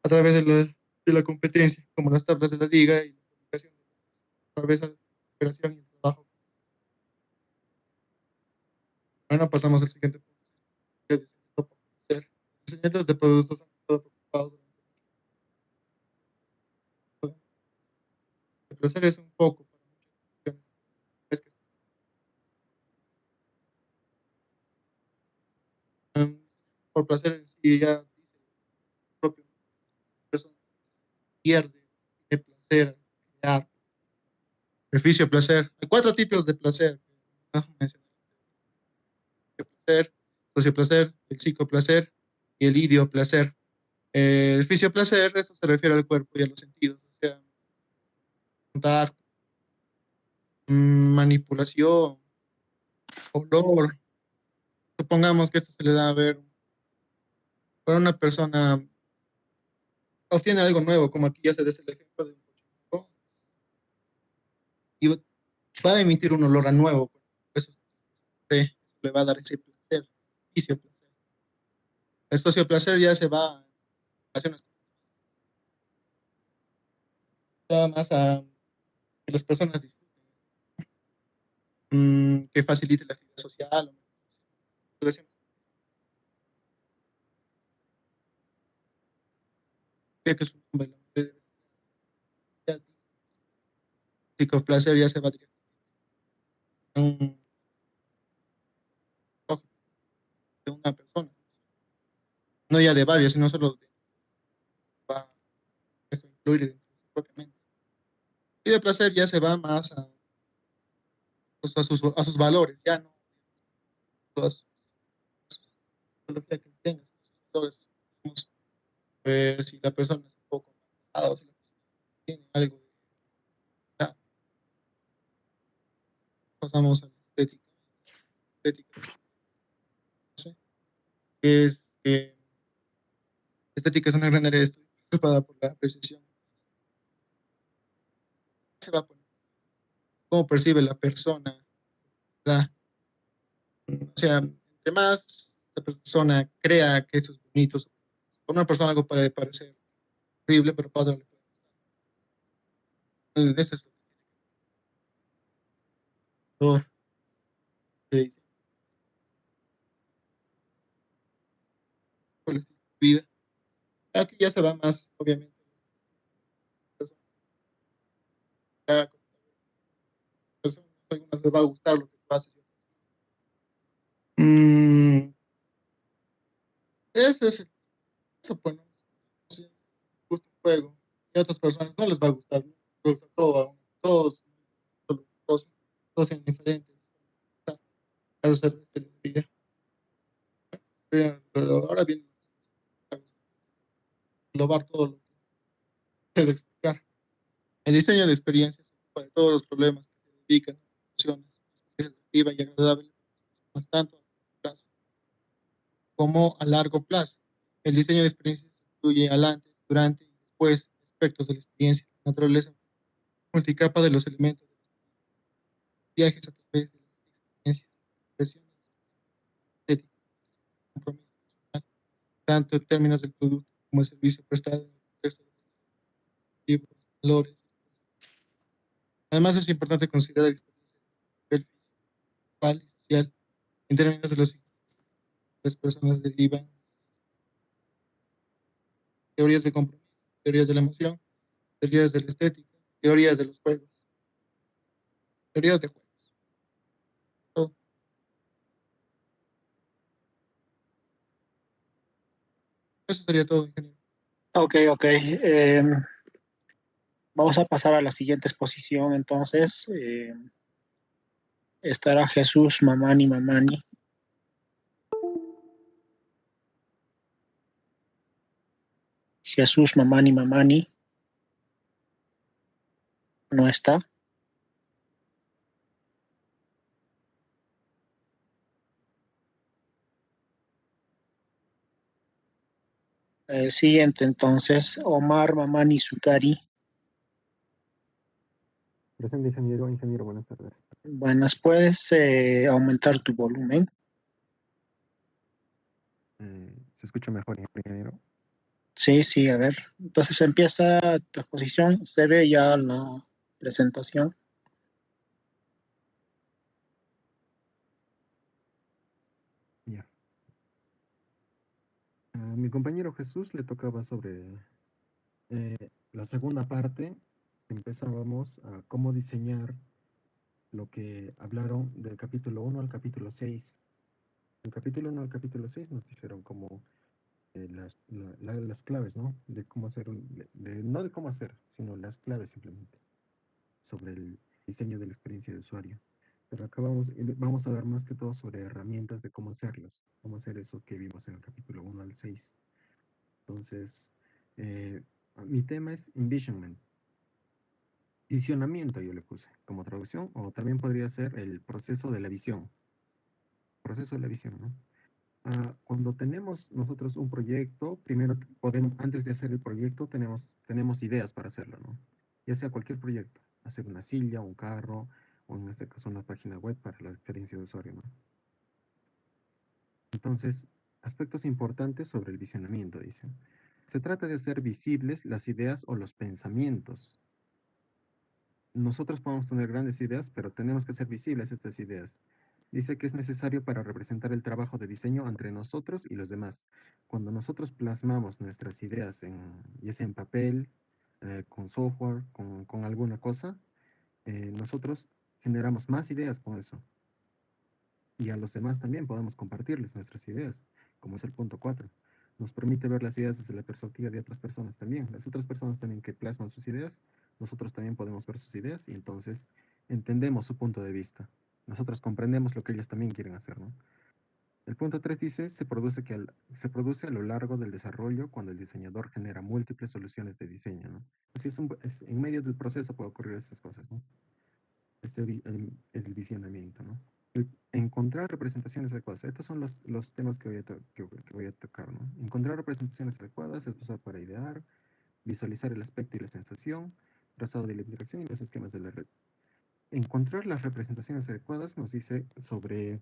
a través de la competencia, como las tablas de la liga y la publicación a través de la operación y el trabajo. Bueno, pasamos al siguiente punto. Los diseñadores de productos han estado preocupados durante mucho tiempo. El placer es un poco para muchas ocasiones. Es que por placer en sí ya dice el propio persona pierde, tiene placer al crear. Beneficio, placer. Hay 4 tipos de placer. Mencioné. Placer, socioplacer, el psicoplacer y el idioplacer. El fisioplacer, esto se refiere al cuerpo y a los sentidos, o sea, contacto, manipulación, olor. Supongamos que esto se le da a ver para una persona, obtiene algo nuevo, como aquí ya se des el ejemplo de un coche y va a emitir un olor a nuevo. Eso le va a dar ese placer, fisioplacer. El socioplacer ya se va a relaciones más a que las personas disfruten, que facilite la actividad social, relaciones. Que es un nombre, ya, psicoplacer ya se va directamente a un ojo de una persona, no ya de varios, sino solo de, va esto incluir dentro de su propia mente. Y de placer ya se va más a, pues, a sus valores, ya no a su psicología que tenga, sino a sus valores. Vamos a ver si la persona es un poco maltratada o si la persona tiene algo de ya, pasamos a la estética. Estética, no sé, que es que estética es una gran área de estudio preocupada por la percepción. Se va a poner cómo percibe la persona, ¿verdad? O sea, entre más la persona crea que eso es bonito, para una persona algo puede parecer horrible, pero para otra le puede gustar. Eso es lo que dice, el estilo de vida. Aquí ya se va más, obviamente, personas, ya, personas, algunas les va a gustar lo que tú haces. Mm, ese es el, eso, pues, ¿no? Si gusta un juego y a otras personas no les va a gustar, ¿no? Les gusta todo, todos, todos, todos son diferentes. Eso es el estilo de vida. Ahora bien, englobar todo lo que puedo explicar. El diseño de experiencias se ocupa de todos los problemas que se dedican a funciones, atractiva y agradable, tanto a corto plazo como a largo plazo. El diseño de experiencias incluye al antes, durante y después aspectos de la experiencia, la naturaleza multicapa de los elementos de los viajes a través de las experiencias, expresiones estéticas, compromiso emocional, tanto en términos del producto como el servicio prestado en el contexto de los valores. Además, es importante considerar la experiencia a nivel físico, y social, en términos de los que las personas derivan teorías de compromiso, teorías de la emoción, teorías de la estética, teorías de los juegos, teorías de juegos. Todo. Eso sería todo, ingeniero. Ok, ok. Vamos a pasar a la siguiente exposición. Entonces, estará Jesús Mamani Mamani. Jesús Mamani Mamani no está. El siguiente entonces, Omar Mamani Sukari. Presente, ingeniero. Ingeniero, buenas tardes. Buenas, ¿puedes aumentar tu volumen? ¿Se escucha mejor, ingeniero? Sí, sí, a ver. Entonces empieza tu exposición, se ve ya la presentación. Ya. A mi compañero Jesús le tocaba sobre la segunda parte. Empezábamos a cómo diseñar lo que hablaron del capítulo 1 al capítulo 6. Del capítulo 1 al capítulo 6 nos dijeron cómo las claves, ¿no? De cómo hacer, no de cómo hacer, sino las claves simplemente sobre el diseño de la experiencia de usuario. Pero acá vamos a ver más que todo sobre herramientas de cómo hacerlos, cómo hacer eso que vimos en el capítulo 1 al 6. Entonces, eh, mi tema es envisionment. Visionamiento yo le puse como traducción, o también podría ser el proceso de la visión. Proceso de la visión, ¿no? Cuando tenemos nosotros un proyecto, primero podemos, antes de hacer el proyecto, tenemos ideas para hacerlo, ¿no? Ya sea cualquier proyecto, hacer una silla, un carro, o en este caso una página web para la experiencia de usuario, ¿no? Entonces, aspectos importantes sobre el visionamiento, dice. Se trata de hacer visibles las ideas o los pensamientos. Nosotros podemos tener grandes ideas, pero tenemos que hacer visibles estas ideas. Dice que es necesario para representar el trabajo de diseño entre nosotros y los demás. Cuando nosotros plasmamos nuestras ideas ya sea en papel, con software, con alguna cosa, nosotros generamos más ideas con eso. Y a los demás también podemos compartirles nuestras ideas, como es el punto 4. Nos permite ver las ideas desde la perspectiva de otras personas también. Las otras personas también que plasman sus ideas, nosotros también podemos ver sus ideas y entonces entendemos su punto de vista. Nosotros comprendemos lo que ellas también quieren hacer, ¿no? El punto 3 dice, se produce a lo largo del desarrollo cuando el diseñador genera múltiples soluciones de diseño, ¿no? Así en medio del proceso puede ocurrir estas cosas, ¿no? Es el visionamiento, ¿no? Encontrar representaciones adecuadas. Estos son los temas que voy a tocar, ¿no? Encontrar representaciones adecuadas es usar para idear, visualizar el aspecto y la sensación, trazado de la interacción y los esquemas de la red. Encontrar las representaciones adecuadas nos dice sobre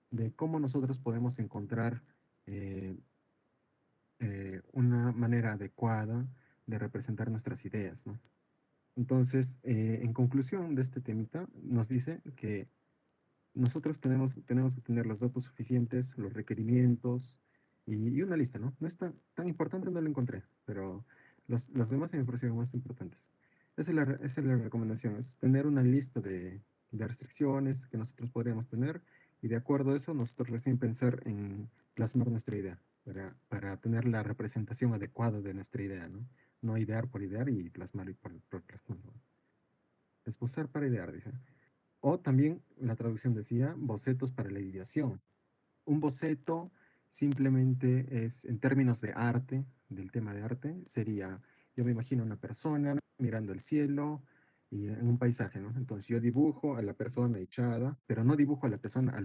de cómo nosotros podemos encontrar eh, una manera adecuada de representar nuestras ideas, ¿no? Entonces, en conclusión de este temita, nos dice que nosotros tenemos que tener los datos suficientes, los requerimientos y una lista, ¿no? No es tan importante, no lo encontré, pero los demás se me parecieron más importantes. Esa es la recomendación, es tener una lista de restricciones que nosotros podríamos tener y de acuerdo a eso nosotros recién pensar en plasmar nuestra idea para tener la representación adecuada de nuestra idea, ¿no? No idear por idear y plasmar por plasmar, ¿no? Esbozar para idear, dice. O también la traducción decía bocetos para la ideación. Un boceto simplemente es, en términos de arte, del tema de arte, sería, yo me imagino una persona mirando el cielo y en un paisaje, ¿no? Entonces yo dibujo a la persona echada, pero no dibujo a la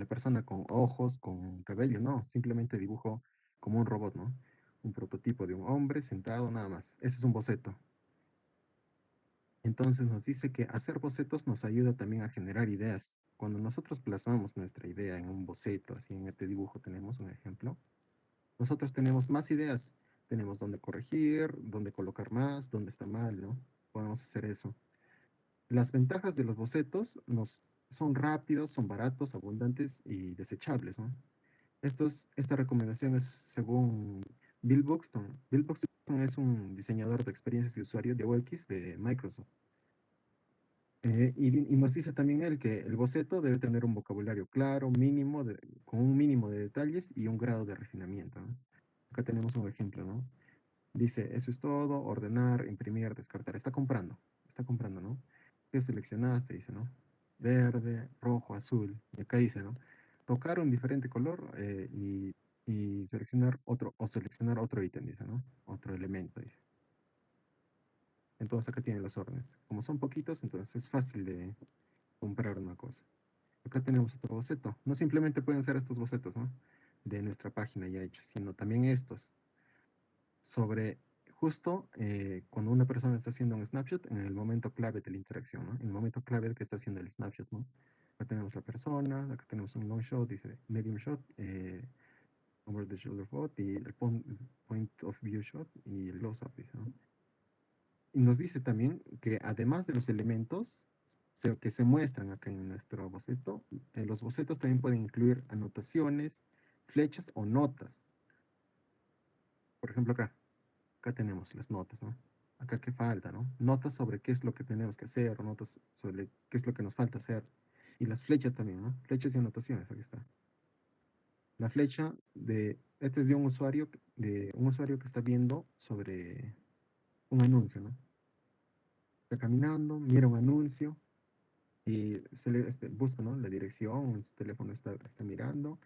persona con ojos, con cabello, no, simplemente dibujo como un robot, ¿no? Un prototipo de un hombre sentado, nada más. Ese es un boceto. Entonces nos dice que hacer bocetos nos ayuda también a generar ideas. Cuando nosotros plasmamos nuestra idea en un boceto, así en este dibujo tenemos un ejemplo, nosotros tenemos más ideas. Tenemos dónde corregir, dónde colocar más, dónde está mal, ¿no? Podemos hacer eso. Las ventajas de los bocetos son rápidos, son baratos, abundantes y desechables, ¿no? Esta recomendación es según Bill Buxton. Bill Buxton es un diseñador de experiencias de usuario de UX de Microsoft. Y nos dice también él que el boceto debe tener un vocabulario claro, con un mínimo de detalles y un grado de refinamiento, ¿no? Acá tenemos un ejemplo, ¿no? Dice, eso es todo, ordenar, imprimir, descartar. Está comprando, ¿no? ¿Qué seleccionaste? Dice, ¿no? Verde, rojo, azul. Y acá dice, ¿no? Tocar un diferente color y y seleccionar otro ítem, dice, ¿no? Otro elemento, dice. Entonces acá tienen los órdenes. Como son poquitos, entonces es fácil de comprar una cosa. Acá tenemos otro boceto. No simplemente pueden ser estos bocetos, ¿no? De nuestra página ya hechos, sino también estos. Sobre justo cuando una persona está haciendo un snapshot en el momento clave de la interacción, ¿no? En el momento clave que está haciendo el snapshot, ¿no? Acá tenemos la persona, acá tenemos un long shot, dice medium shot, over the shoulder shot y el point of view shot y el close up, dice, ¿no? Y nos dice también que además de los elementos que se muestran acá en nuestro boceto, los bocetos también pueden incluir anotaciones, flechas o notas. Por ejemplo, acá tenemos las notas, ¿no? Acá qué falta, ¿no? Notas sobre qué es lo que tenemos que hacer, o notas sobre qué es lo que nos falta hacer. Y las flechas también, ¿no? Flechas y anotaciones, aquí está. La flecha este es de un usuario que está viendo sobre un anuncio, ¿no? Está caminando, mira un anuncio y busca, ¿no? La dirección, en su teléfono está mirando,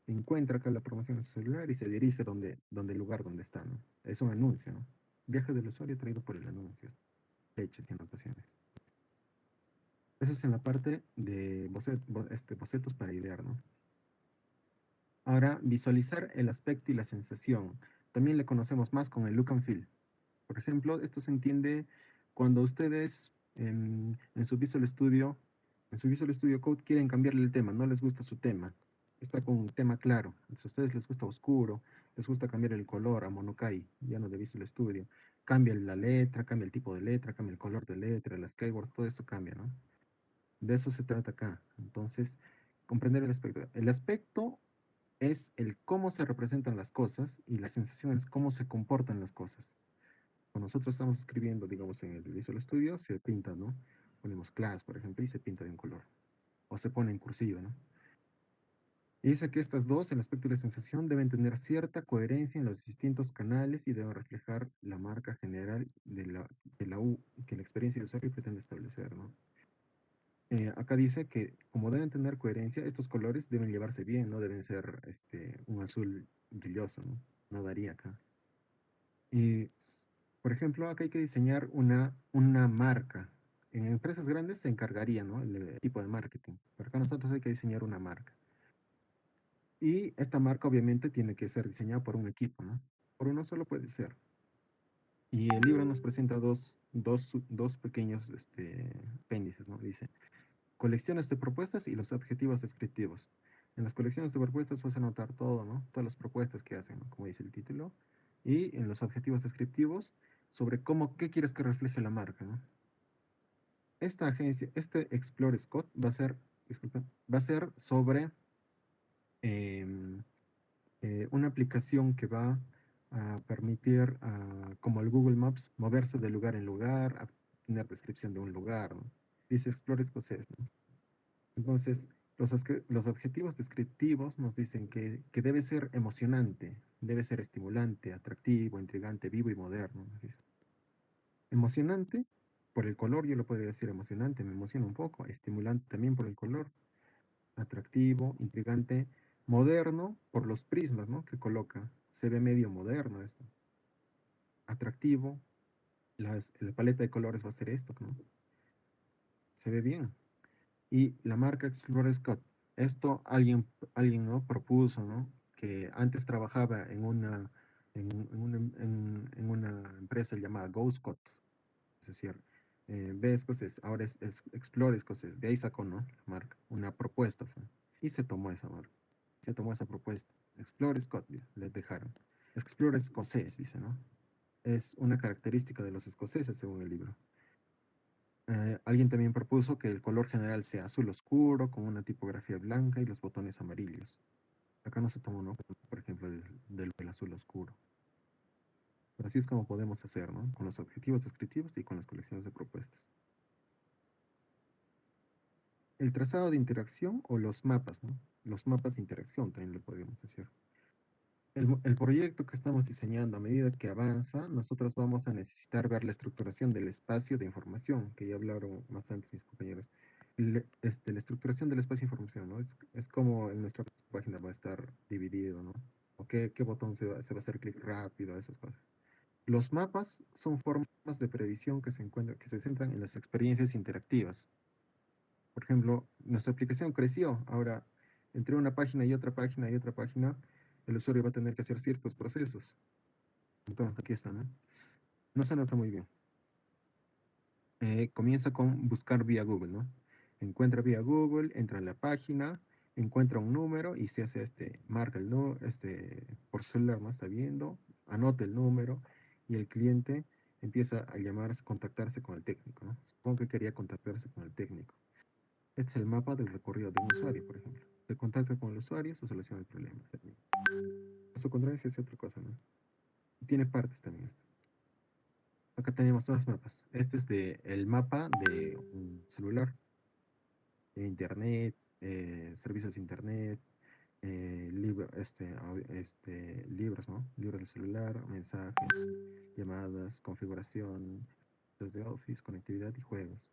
encuentra acá la promoción en su celular y se dirige donde el lugar donde está, ¿no? Es un anuncio, ¿no? Viaje del usuario traído por el anuncio, fechas y anotaciones. Eso es en la parte de bocetos para idear, ¿no? Ahora, visualizar el aspecto y la sensación. También le conocemos más con el look and feel. Por ejemplo, esto se entiende cuando ustedes en su Visual Studio Code quieren cambiarle el tema, no les gusta su tema, está con un tema claro. Si a ustedes les gusta oscuro, les gusta cambiar el color a Monokai, ya no de Visual Studio, cambia la letra, cambia el tipo de letra, cambia el color de letra, las keywords, todo eso cambia, ¿no? De eso se trata acá. Entonces, comprender el aspecto. El aspecto es el cómo se representan las cosas y la sensación es cómo se comportan las cosas. Cuando nosotros estamos escribiendo, digamos, en el Visual Studio, se pinta, ¿no? Ponemos class, por ejemplo, y se pinta de un color. O se pone en cursiva, ¿no? Y dice que estas dos, el aspecto y la sensación, deben tener cierta coherencia en los distintos canales y deben reflejar la marca general de la U que la experiencia del usuario pretende establecer, ¿no? Acá dice que como deben tener coherencia, estos colores deben llevarse bien, no deben ser un azul brilloso, ¿no? No daría acá. Y, por ejemplo, acá hay que diseñar una marca. En empresas grandes se encargaría, ¿no? El equipo de marketing. Pero acá nosotros hay que diseñar una marca. Y esta marca obviamente tiene que ser diseñada por un equipo, ¿no? Por uno solo puede ser. Y el libro nos presenta dos pequeños apéndices, ¿no? Dice, colecciones de propuestas y los adjetivos descriptivos. En las colecciones de propuestas vas a anotar todo, ¿no? Todas las propuestas que hacen, ¿no? Como dice el título. Y en los adjetivos descriptivos, sobre qué quieres que refleje la marca, ¿no? Esta agencia, Explore Scott disculpen, va a ser sobre em, una aplicación que va a permitir, como el Google Maps, moverse de lugar en lugar, a tener descripción de un lugar, ¿no? Dice Explore Escocés, ¿no? Entonces, los adjetivos descriptivos nos dicen que debe ser emocionante, debe ser estimulante, atractivo, intrigante, vivo y moderno. Nos dice. Emocionante, por el color, yo lo podría decir emocionante, me emociona un poco. Estimulante también por el color. Atractivo, intrigante, moderno, por los prismas, ¿no? Que coloca. Se ve medio moderno esto. Atractivo, la paleta de colores va a ser esto, ¿no? Se ve bien. Y la marca Explorer Scott. Esto alguien ¿no? propuso, ¿no? Que antes trabajaba en una empresa llamada Go Scott. Es decir, B escocés, ahora es Explore escocés. De ahí sacó, ¿no? La marca, una propuesta fue. Y se tomó esa marca. Se tomó esa propuesta. Explore Scott, le dejaron. Explore escocés, dice, ¿no? Es una característica de los escoceses, según el libro. Alguien también propuso que el color general sea azul oscuro, con una tipografía blanca y los botones amarillos. Acá no se tomó, ¿no? Por ejemplo, del azul oscuro. Pero así es como podemos hacer, ¿no? Con los objetivos descriptivos y con las colecciones de propuestas. El trazado de interacción o los mapas, ¿no? Los mapas de interacción también lo podríamos decir. El proyecto que estamos diseñando, a medida que avanza, nosotros vamos a necesitar ver la estructuración del espacio de información, que ya hablaron más antes mis compañeros. La estructuración del espacio de información, ¿no? Es como en nuestra página va a estar dividido, ¿no? o qué botón se va a hacer clic rápido, esas cosas. Los mapas son formas de previsión que se centran en las experiencias interactivas. Por ejemplo, nuestra aplicación creció. Ahora, entre una página y otra página y otra página, el usuario va a tener que hacer ciertos procesos. Entonces, aquí está, ¿no? No se nota muy bien. Comienza con buscar vía Google, ¿no? Encuentra vía Google, entra en la página, encuentra un número y se hace marca el número, por celular, ¿no? Está viendo, anota el número y el cliente empieza a llamarse, contactarse con el técnico, ¿no? Supongo que quería contactarse con el técnico. Este es el mapa del recorrido de un usuario, por ejemplo. Se contacta con el usuario, se soluciona el problema. Caso contrario, se hace otra cosa, ¿no? Y tiene partes también esto. Acá tenemos dos mapas. Este es el mapa de un celular, de internet, servicios de internet, libros, ¿no? Libros del celular, mensajes, llamadas, configuración, desde Office, conectividad y juegos.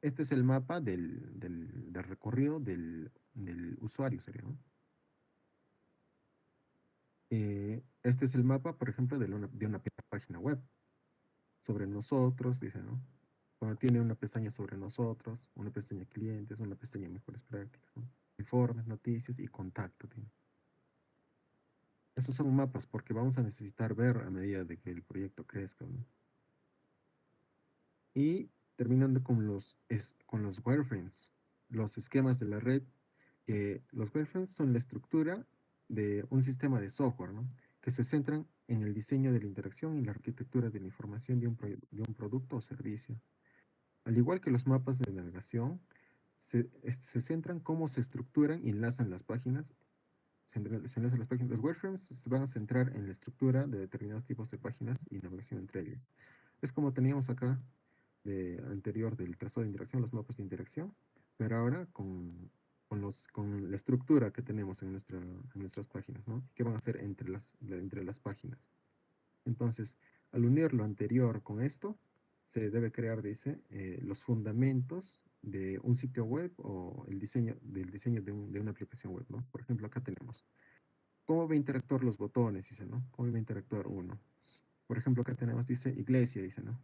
Este es el mapa del recorrido del usuario, sería, ¿no? Este es el mapa, por ejemplo, de una página web sobre nosotros, dice, ¿no? Cuando tiene una pestaña sobre nosotros, una pestaña clientes, una pestaña mejores prácticas, ¿no? Informes, noticias y contacto tiene. Estos son mapas porque vamos a necesitar ver a medida de que el proyecto crezca, ¿no? Y terminando con los wireframes, los esquemas de la red, que los wireframes son la estructura de un sistema de software, ¿no? Que se centran en el diseño de la interacción y la arquitectura de la información de un producto o servicio. Al igual que los mapas de navegación, se centran cómo se estructuran y enlazan las páginas. Se enlazan las páginas. Los wireframes se van a centrar en la estructura de determinados tipos de páginas y navegación entre ellas. Es como teníamos acá anterior del trazado de interacción, los mapas de interacción, pero ahora con la estructura que tenemos en nuestras páginas, ¿no? ¿Qué van a hacer entre las páginas? Entonces, al unir lo anterior con esto, se debe crear, dice, los fundamentos de un sitio web o del diseño de una aplicación web, ¿no? Por ejemplo, acá tenemos cómo va a interactuar los botones, dice, ¿no? ¿Cómo va a interactuar uno? Por ejemplo, acá tenemos, dice, iglesia, dice, ¿no?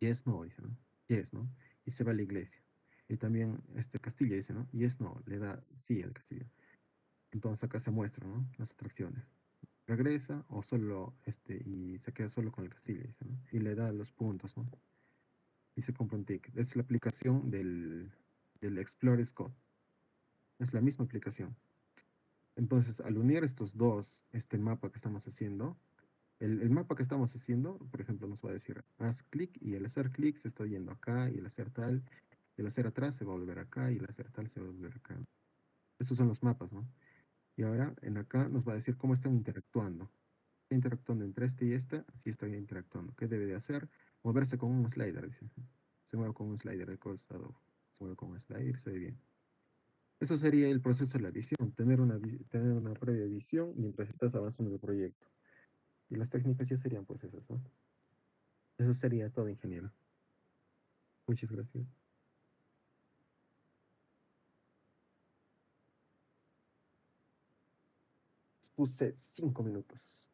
Yes, no, dice, ¿no? Yes, ¿no? Y se va a la iglesia. Y también Castilla dice, ¿no? Yes, no, le da sí al Castilla. Entonces acá se muestran, ¿no? Las atracciones. Regresa o solo, y se queda solo con el Castilla, dice, ¿no? Y le da los puntos, ¿no? Y se compra un ticket. Es la aplicación del Explorer Code. Es la misma aplicación. Entonces, al unir estos dos, este mapa que estamos haciendo, el mapa que estamos haciendo, por ejemplo, nos va a decir, haz clic y al hacer clic se está yendo acá y al hacer tal, y al hacer atrás se va a volver acá y al hacer tal se va a volver acá. Estos son los mapas, ¿no? Y ahora en acá nos va a decir cómo están interactuando. Está interactuando entre este y esta, sí está interactuando. ¿Qué debe de hacer? Moverse con un slider, dice. Se mueve con un slider de costado. Se mueve con un slider, se ve bien. Eso sería el proceso de la visión, tener una previa visión mientras estás avanzando en el proyecto. Y las técnicas ya serían pues esas, ¿no? Eso sería todo, ingeniero. Muchas gracias. Puse 5 minutos.